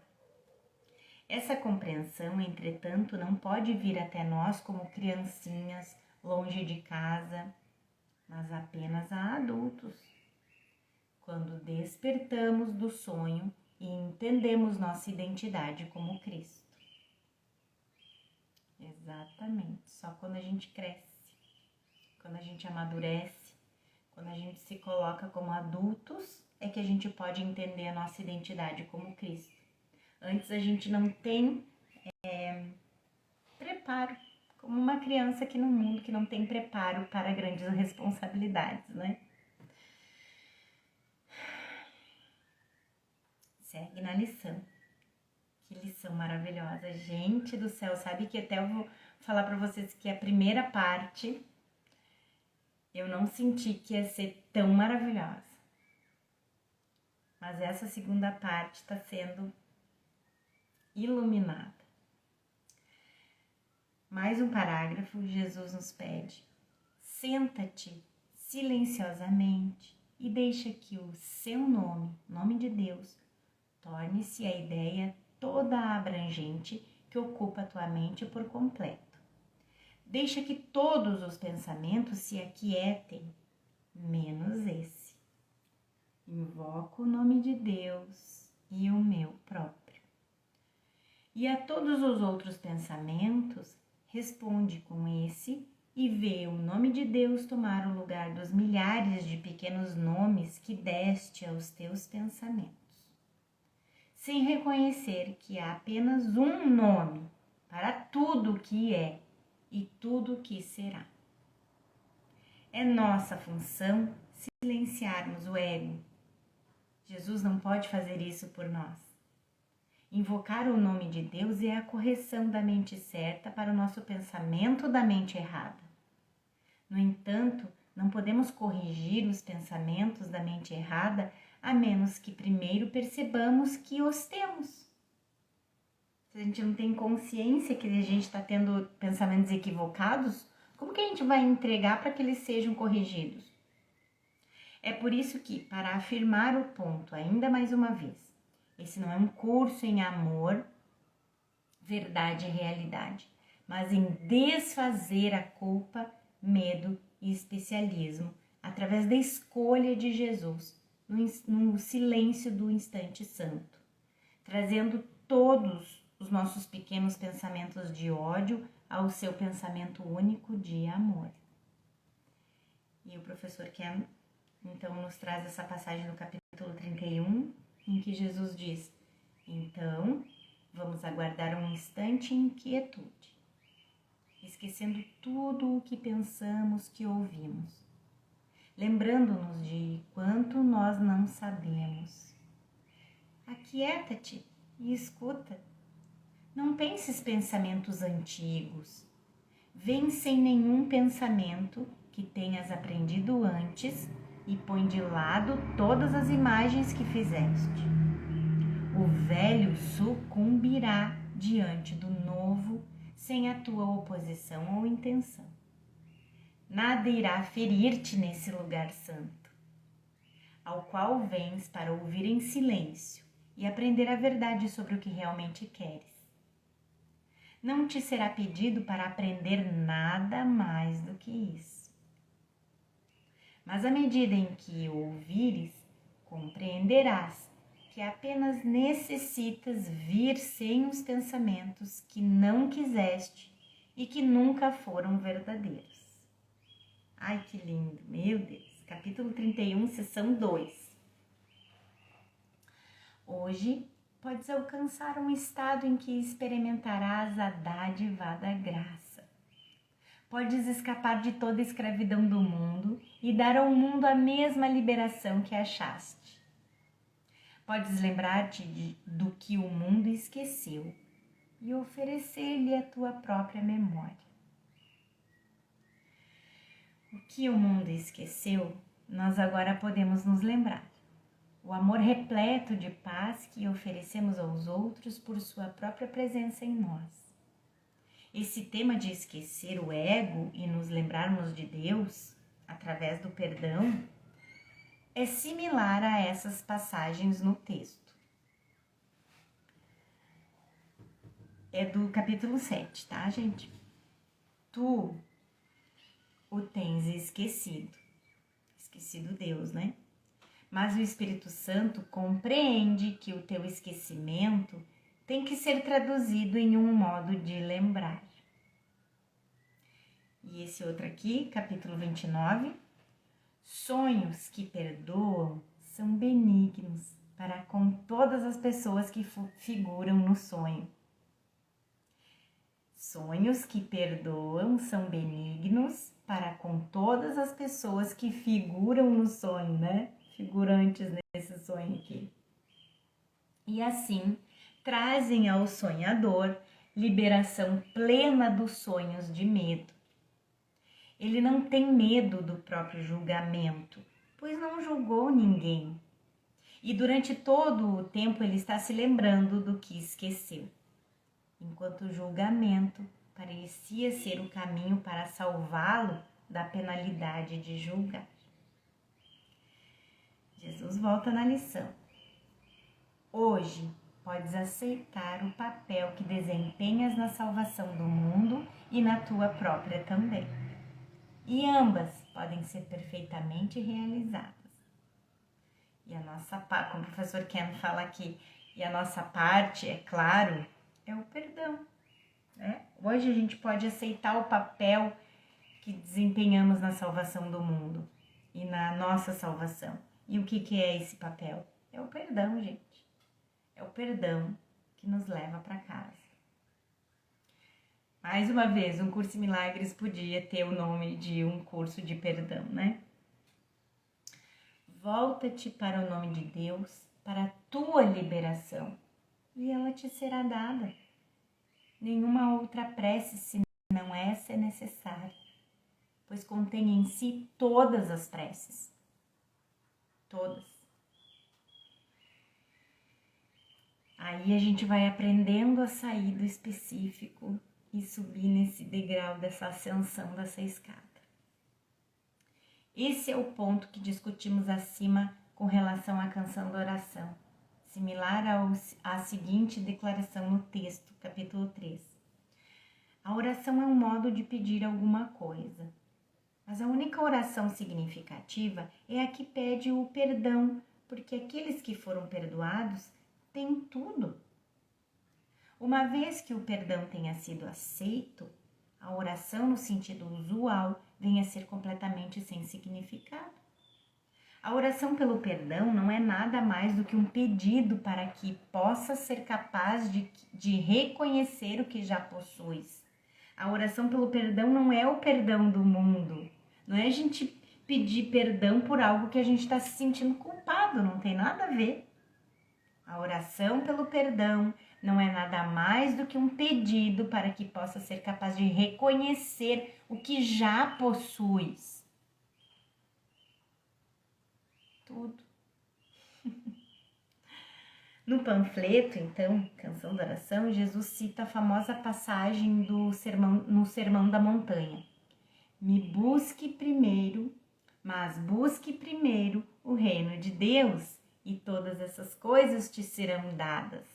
Essa compreensão, entretanto, não pode vir até nós como criancinhas longe de casa, mas apenas a adultos. Quando despertamos do sonho e entendemos nossa identidade como Cristo. Exatamente, só quando a gente cresce, quando a gente amadurece, quando a gente se coloca como adultos, é que a gente pode entender a nossa identidade como Cristo. Antes a gente não tem preparo, como uma criança aqui no mundo que não tem preparo para grandes responsabilidades, né? Segue na lição. Que lição maravilhosa, gente do céu. Sabe que até eu vou falar para vocês que a primeira parte eu não senti que ia ser tão maravilhosa. Mas essa segunda parte está sendo iluminada. Mais um parágrafo, Jesus nos pede: senta-te silenciosamente e deixa que o seu nome de Deus, torne-se a ideia toda abrangente que ocupa a tua mente por completo. Deixa que todos os pensamentos se aquietem, menos esse. Invoco o nome de Deus e o meu próprio. E a todos os outros pensamentos, responde com esse e vê o nome de Deus tomar o lugar dos milhares de pequenos nomes que deste aos teus pensamentos, sem reconhecer que há apenas um nome para tudo o que é e tudo o que será. É nossa função silenciarmos o ego. Jesus não pode fazer isso por nós. Invocar o nome de Deus é a correção da mente certa para o nosso pensamento da mente errada. No entanto, não podemos corrigir os pensamentos da mente errada a menos que primeiro percebamos que os temos. Se a gente não tem consciência que a gente está tendo pensamentos equivocados, como que a gente vai entregar para que eles sejam corrigidos? É por isso que, para afirmar o ponto ainda mais uma vez, esse não é um curso em amor, verdade e realidade, mas em desfazer a culpa, medo e especialismo através da escolha de Jesus no silêncio do instante santo, trazendo todos os nossos pequenos pensamentos de ódio ao seu pensamento único de amor. E o professor Ken então nos traz essa passagem no capítulo 31, em que Jesus diz: então, vamos aguardar um instante em quietude, esquecendo tudo o que pensamos que ouvimos, lembrando-nos de quanto nós não sabemos. Aquieta-te e escuta. Não penses pensamentos antigos. Vem sem nenhum pensamento que tenhas aprendido antes e põe de lado todas as imagens que fizeste. O velho sucumbirá diante do novo sem a tua oposição ou intenção. Nada irá ferir-te nesse lugar santo, ao qual vens para ouvir em silêncio e aprender a verdade sobre o que realmente queres. Não te será pedido para aprender nada mais do que isso. Mas à medida em que ouvires, compreenderás que apenas necessitas vir sem os pensamentos que não quiseste e que nunca foram verdadeiros. Ai, que lindo, meu Deus! Capítulo 31, seção 2. Hoje, podes alcançar um estado em que experimentarás a dádiva da graça. Podes escapar de toda a escravidão do mundo e dar ao mundo a mesma liberação que achaste. Podes lembrar-te do que o mundo esqueceu e oferecer-lhe a tua própria memória. O que o mundo esqueceu, nós agora podemos nos lembrar. O amor repleto de paz que oferecemos aos outros por sua própria presença em nós. Esse tema de esquecer o ego e nos lembrarmos de Deus, através do perdão, é similar a essas passagens no texto. É do capítulo 7, tá, gente? Tu o tens esquecido. Esquecido Deus, né? Mas o Espírito Santo compreende que o teu esquecimento tem que ser traduzido em um modo de lembrar. E esse outro aqui, capítulo 29, sonhos que perdoam são benignos para com todas as pessoas que figuram no sonho. Sonhos que perdoam são benignos para com todas as pessoas que figuram no sonho, né? Figurantes nesse sonho aqui. E assim, trazem ao sonhador liberação plena dos sonhos de medo. Ele não tem medo do próprio julgamento, pois não julgou ninguém. E durante todo o tempo ele está se lembrando do que esqueceu, enquanto o julgamento parecia ser o caminho para salvá-lo da penalidade de julgar. Jesus volta na lição. Hoje, podes aceitar o papel que desempenhas na salvação do mundo e na tua própria também. E ambas podem ser perfeitamente realizadas. E a nossa parte, como o professor Ken fala aqui, e a nossa parte, é claro, é o perdão. Né? Hoje a gente pode aceitar o papel que desempenhamos na salvação do mundo e na nossa salvação. E o que é esse papel? É o perdão, gente. É o perdão que nos leva para casa. Mais uma vez, um curso em milagres podia ter o nome de um curso de perdão, né? Volta-te para o nome de Deus, para a tua liberação, e ela te será dada. Nenhuma outra prece, senão essa, é necessária, pois contém em si todas as preces. Todas. Aí a gente vai aprendendo a sair do específico e subir nesse degrau dessa ascensão, dessa escada. Esse é o ponto que discutimos acima com relação à canção da oração, similar à seguinte declaração no texto, capítulo 3. A oração é um modo de pedir alguma coisa, mas a única oração significativa é a que pede o perdão, porque aqueles que foram perdoados têm tudo. Uma vez que o perdão tenha sido aceito, a oração no sentido usual vem a ser completamente sem significado. A oração pelo perdão não é nada mais do que um pedido para que possa ser capaz de reconhecer o que já possuis. A oração pelo perdão não é o perdão do mundo. Não é a gente pedir perdão por algo que a gente está se sentindo culpado, não tem nada a ver. A oração pelo perdão não é nada mais do que um pedido para que possa ser capaz de reconhecer o que já possuis. Tudo. No panfleto, então, Canção da Oração, Jesus cita a famosa passagem no Sermão da Montanha. Busque primeiro o reino de Deus e todas essas coisas te serão dadas.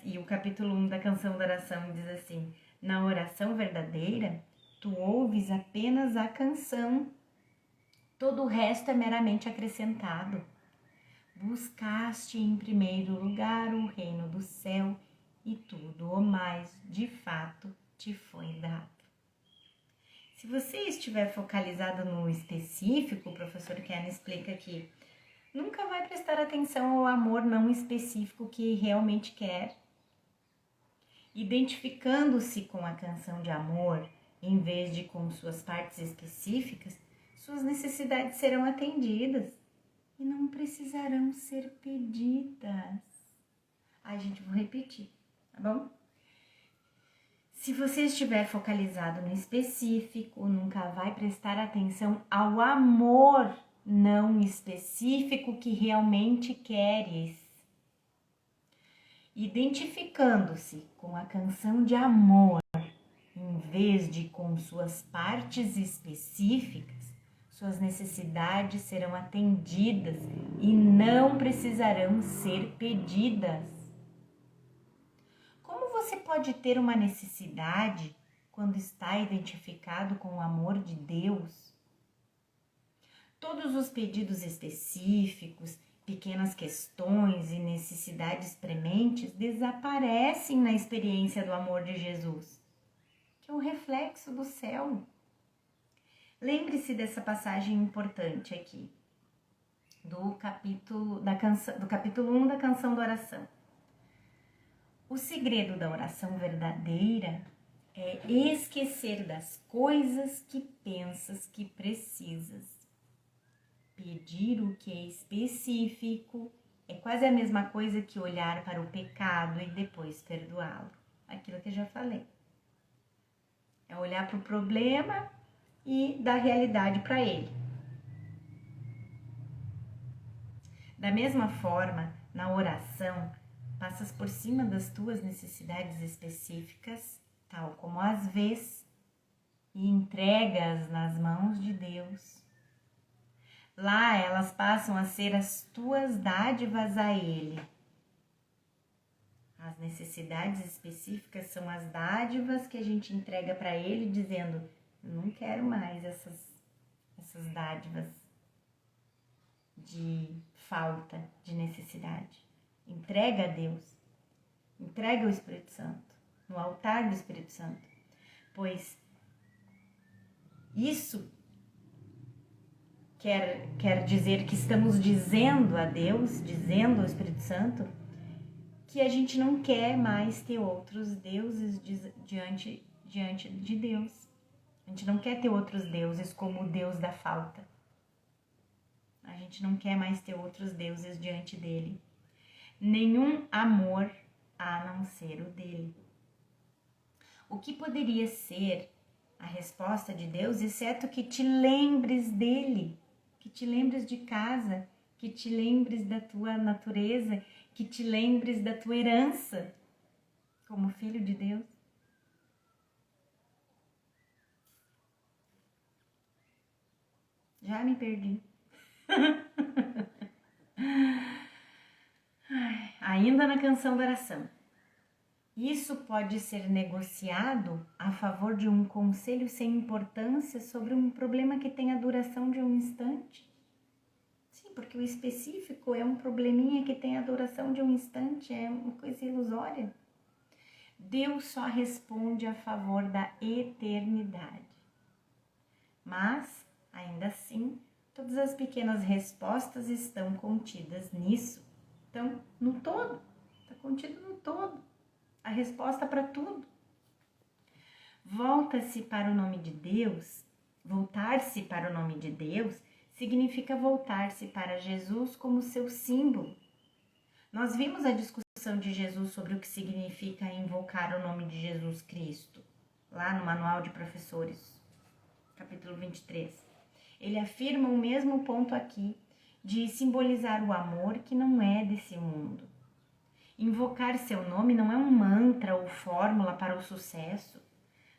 E o capítulo 1 da Canção da Oração diz assim: na oração verdadeira, tu ouves apenas a canção, todo o resto é meramente acrescentado. Buscaste em primeiro lugar o reino do céu e tudo o mais, de fato, te foi dado. Se você estiver focalizado no específico, o professor Ken explica aqui, nunca vai prestar atenção ao amor não específico que realmente quer. Identificando-se com a canção de amor, em vez de com suas partes específicas, suas necessidades serão atendidas e não precisarão ser pedidas. Ai, gente, vou repetir, tá bom? Se você estiver focalizado no específico, nunca vai prestar atenção ao amor não específico que realmente queres. Identificando-se com a canção de amor, em vez de com suas partes específicas, suas necessidades serão atendidas e não precisarão ser pedidas. Como você pode ter uma necessidade quando está identificado com o amor de Deus? Todos os pedidos específicos, pequenas questões e necessidades prementes desaparecem na experiência do amor de Jesus, que é o reflexo do céu. Lembre-se dessa passagem importante aqui, do capítulo 1 da Canção da Oração. O segredo da oração verdadeira é esquecer das coisas que pensas que precisas. Pedir o que é específico é quase a mesma coisa que olhar para o pecado e depois perdoá-lo. Aquilo que eu já falei. É olhar para o problema e dar realidade para ele. Da mesma forma, na oração, passas por cima das tuas necessidades específicas, tal como as vês, e entregas nas mãos de Deus. Lá elas passam a ser as tuas dádivas a Ele, As necessidades específicas são as dádivas que a gente entrega para Ele, dizendo: eu não quero mais essas dádivas de falta, de necessidade. Entrega a Deus, entrega o Espírito Santo, no altar do Espírito Santo, pois isso quer dizer que estamos dizendo a Deus, dizendo ao Espírito Santo, que a gente não quer mais ter outros deuses diante de Deus. A gente não quer ter outros deuses como o Deus da falta. A gente não quer mais ter outros deuses diante dele. Nenhum amor a não ser o dele. O que poderia ser a resposta de Deus, exceto que te lembres dele, que te lembres de casa, que te lembres da tua natureza, que te lembres da tua herança como filho de Deus? Já me perdi. Ainda na canção da oração. Isso pode ser negociado a favor de um conselho sem importância sobre um problema que tem a duração de um instante? Sim, porque o específico é um probleminha que tem a duração de um instante, é uma coisa ilusória. Deus só responde a favor da eternidade. Mas, ainda assim, todas as pequenas respostas estão contidas nisso. Então, no todo, está contido no todo. A resposta para tudo. Voltar-se para o nome de Deus significa voltar-se para Jesus como seu símbolo. Nós vimos a discussão de Jesus sobre o que significa invocar o nome de Jesus Cristo, lá no Manual de Professores, capítulo 23. Ele afirma o mesmo ponto aqui, de simbolizar o amor que não é desse mundo. Invocar seu nome não é um mantra ou fórmula para o sucesso,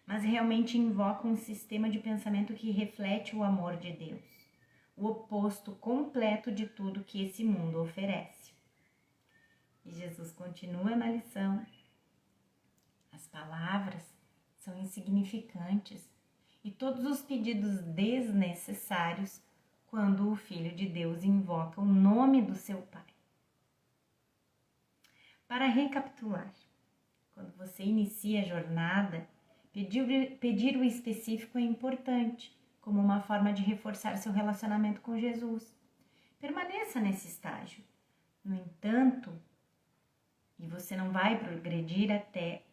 mas realmente invoca um sistema de pensamento que reflete o amor de Deus, o oposto completo de tudo que esse mundo oferece. E Jesus continua na lição. As palavras são insignificantes e todos os pedidos desnecessários quando o Filho de Deus invoca o nome do seu Pai. Para recapitular, quando você inicia a jornada, pedir o específico é importante, como uma forma de reforçar seu relacionamento com Jesus. Permaneça nesse estágio. No entanto, você não vai progredir até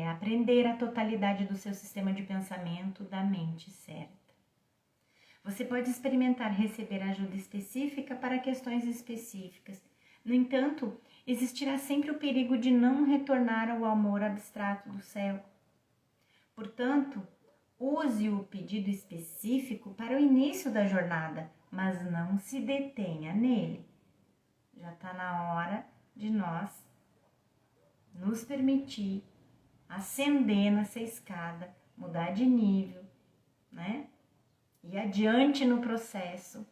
aprender a totalidade do seu sistema de pensamento da mente certa. Você pode experimentar receber ajuda específica para questões específicas. No entanto, existirá sempre o perigo de não retornar ao amor abstrato do céu. Portanto, use o pedido específico para o início da jornada, mas não se detenha nele. Já está na hora de nós nos permitir ascender nessa escada, mudar de nível, né? Ir adiante no processo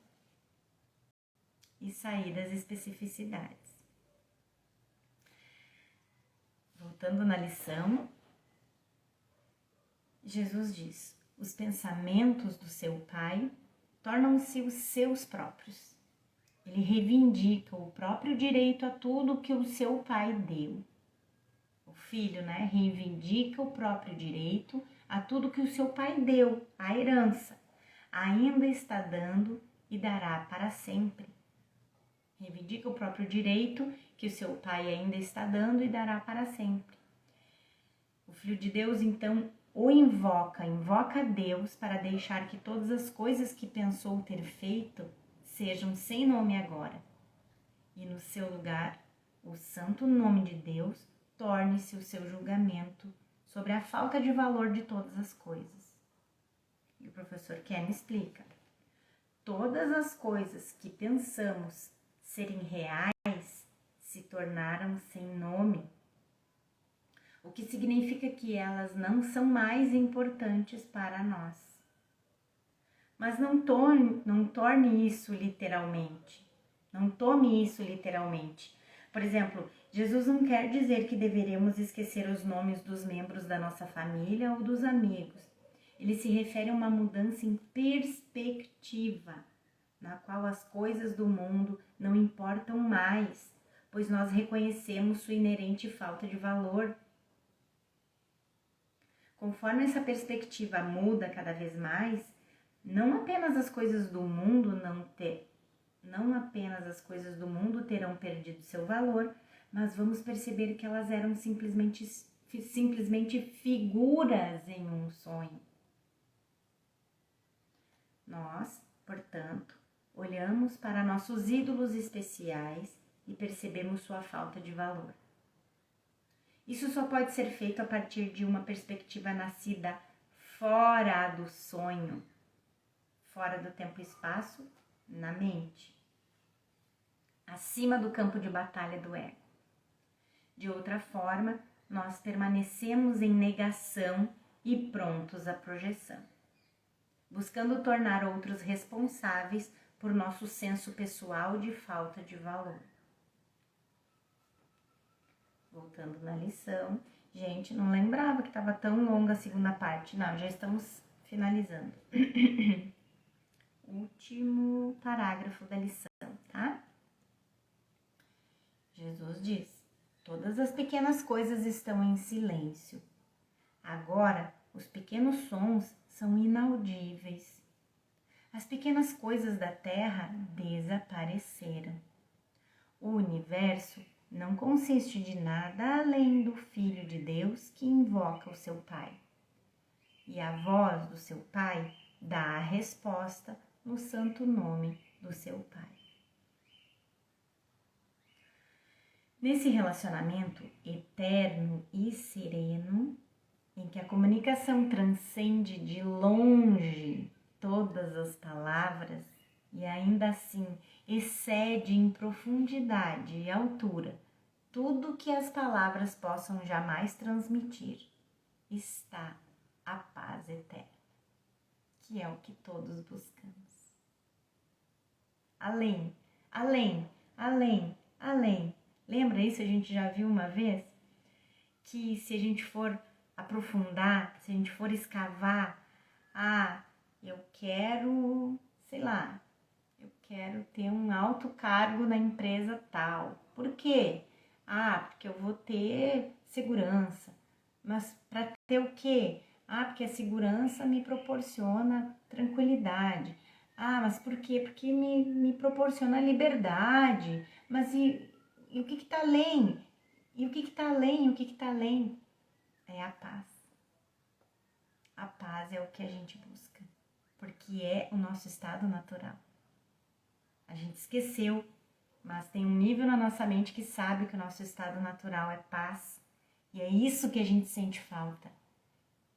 e sair das especificidades. Voltando na lição, Jesus diz: os pensamentos do seu Pai tornam-se os seus próprios. Ele reivindica o próprio direito a tudo que o seu Pai deu. O filho, reivindica o próprio direito a tudo que o seu Pai deu, a herança. Ainda está dando e dará para sempre. Reivindica o próprio direito que o seu Pai ainda está dando e dará para sempre. O Filho de Deus, então, o invoca Deus para deixar que todas as coisas que pensou ter feito sejam sem nome agora. E no seu lugar, o santo nome de Deus torne-se o seu julgamento sobre a falta de valor de todas as coisas. E o professor Ken explica: todas as coisas que pensamos serem reais se tornaram sem nome, o que significa que elas não são mais importantes para nós. Mas não torne isso literalmente. Não tome isso literalmente. Por exemplo, Jesus não quer dizer que deveremos esquecer os nomes dos membros da nossa família ou dos amigos. Ele se refere a uma mudança em perspectiva, na qual as coisas do mundo não importam mais, pois nós reconhecemos sua inerente falta de valor. Conforme essa perspectiva muda cada vez mais, não apenas as coisas do mundo terão perdido seu valor, mas vamos perceber que elas eram simplesmente figuras em um sonho. Nós, portanto, olhamos para nossos ídolos especiais e percebemos sua falta de valor. Isso só pode ser feito a partir de uma perspectiva nascida fora do sonho, fora do tempo e espaço, na mente, acima do campo de batalha do ego. De outra forma, nós permanecemos em negação e prontos à projeção, buscando tornar outros responsáveis por nosso senso pessoal de falta de valor. Voltando na lição, gente, não lembrava que estava tão longa a segunda parte. Não, já estamos finalizando. Último parágrafo da lição, tá? Jesus diz: todas as pequenas coisas estão em silêncio. Agora, os pequenos sons são inaudíveis. As pequenas coisas da terra desapareceram. O universo não consiste de nada além do Filho de Deus que invoca o seu Pai. E a voz do seu Pai dá a resposta no santo nome do seu Pai. Nesse relacionamento eterno e sereno, em que a comunicação transcende de longe todas as palavras e ainda assim excede em profundidade e altura tudo que as palavras possam jamais transmitir, está a paz eterna, que é o que todos buscamos. Além. Lembra isso? A gente já viu uma vez que se a gente for aprofundar, se a gente for escavar, eu quero ter um alto cargo na empresa tal. Por quê? Porque eu vou ter segurança. Mas para ter o quê? Porque a segurança me proporciona tranquilidade. Mas por quê? Porque me proporciona liberdade. Mas e o que está além? E o que está além? O que está além? É a paz. A paz é o que a gente busca, porque é o nosso estado natural. A gente esqueceu, mas tem um nível na nossa mente que sabe que o nosso estado natural é paz. E é isso que a gente sente falta.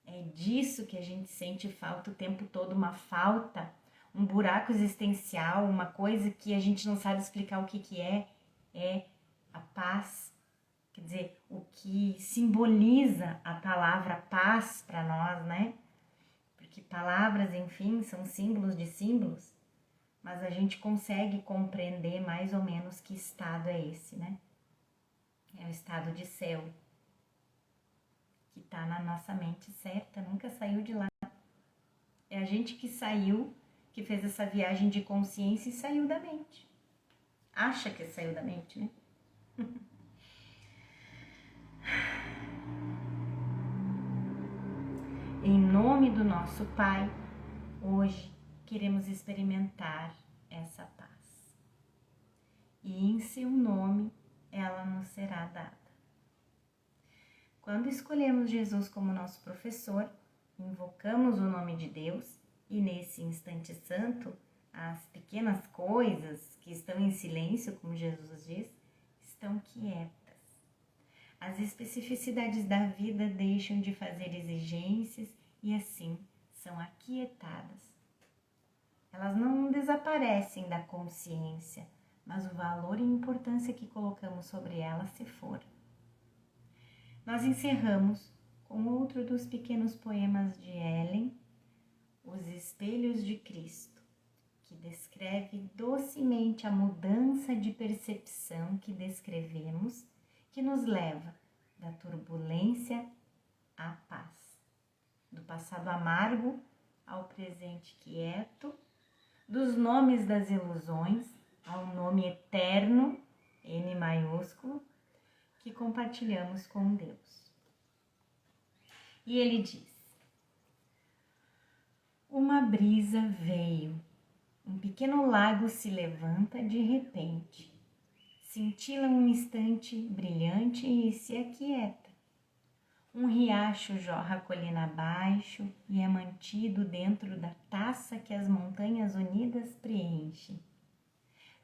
É disso que a gente sente falta o tempo todo, uma falta, um buraco existencial, uma coisa que a gente não sabe explicar o que é a paz. Quer dizer, o que simboliza a palavra paz para nós, né? Porque palavras, enfim, são símbolos de símbolos, mas a gente consegue compreender mais ou menos que estado é esse, né? É o estado de céu, que está na nossa mente certa, nunca saiu de lá. É a gente que saiu, que fez essa viagem de consciência e saiu da mente. Acha que saiu da mente, né? Em nome do nosso Pai, hoje queremos experimentar essa paz. E em seu nome ela nos será dada. Quando escolhemos Jesus como nosso professor, invocamos o nome de Deus e nesse instante santo, as pequenas coisas que estão em silêncio, como Jesus diz, estão quietas. As especificidades da vida deixam de fazer exigências e assim são aquietadas. Elas não desaparecem da consciência, mas o valor e importância que colocamos sobre elas se foram. Nós encerramos com outro dos pequenos poemas de Ellen, Os Espelhos de Cristo, que que descreve docemente a mudança de percepção que descrevemos, que nos leva da turbulência à paz, do passado amargo ao presente quieto, dos nomes das ilusões ao nome eterno, N maiúsculo, que compartilhamos com Deus. E ele diz: uma brisa veio, um pequeno lago se levanta de repente, cintila um instante brilhante e se aquieta. Um riacho jorra colina abaixo e é mantido dentro da taça que as montanhas unidas preenchem.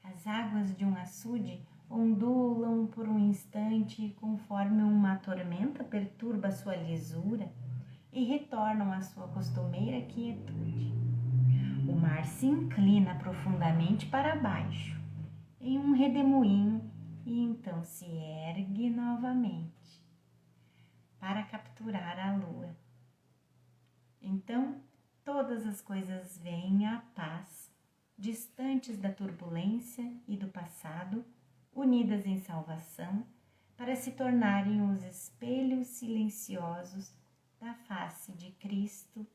As águas de um açude ondulam por um instante conforme uma tormenta perturba sua lisura e retornam à sua costumeira quietude. O mar se inclina profundamente para baixo, em um redemoinho, e então se ergue novamente para capturar a lua. Então, todas as coisas vêm à paz, distantes da turbulência e do passado, unidas em salvação, para se tornarem os espelhos silenciosos da face de Cristo,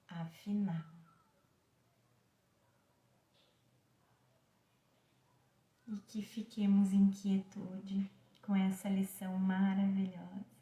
afinal. E que fiquemos em quietude com essa lição maravilhosa.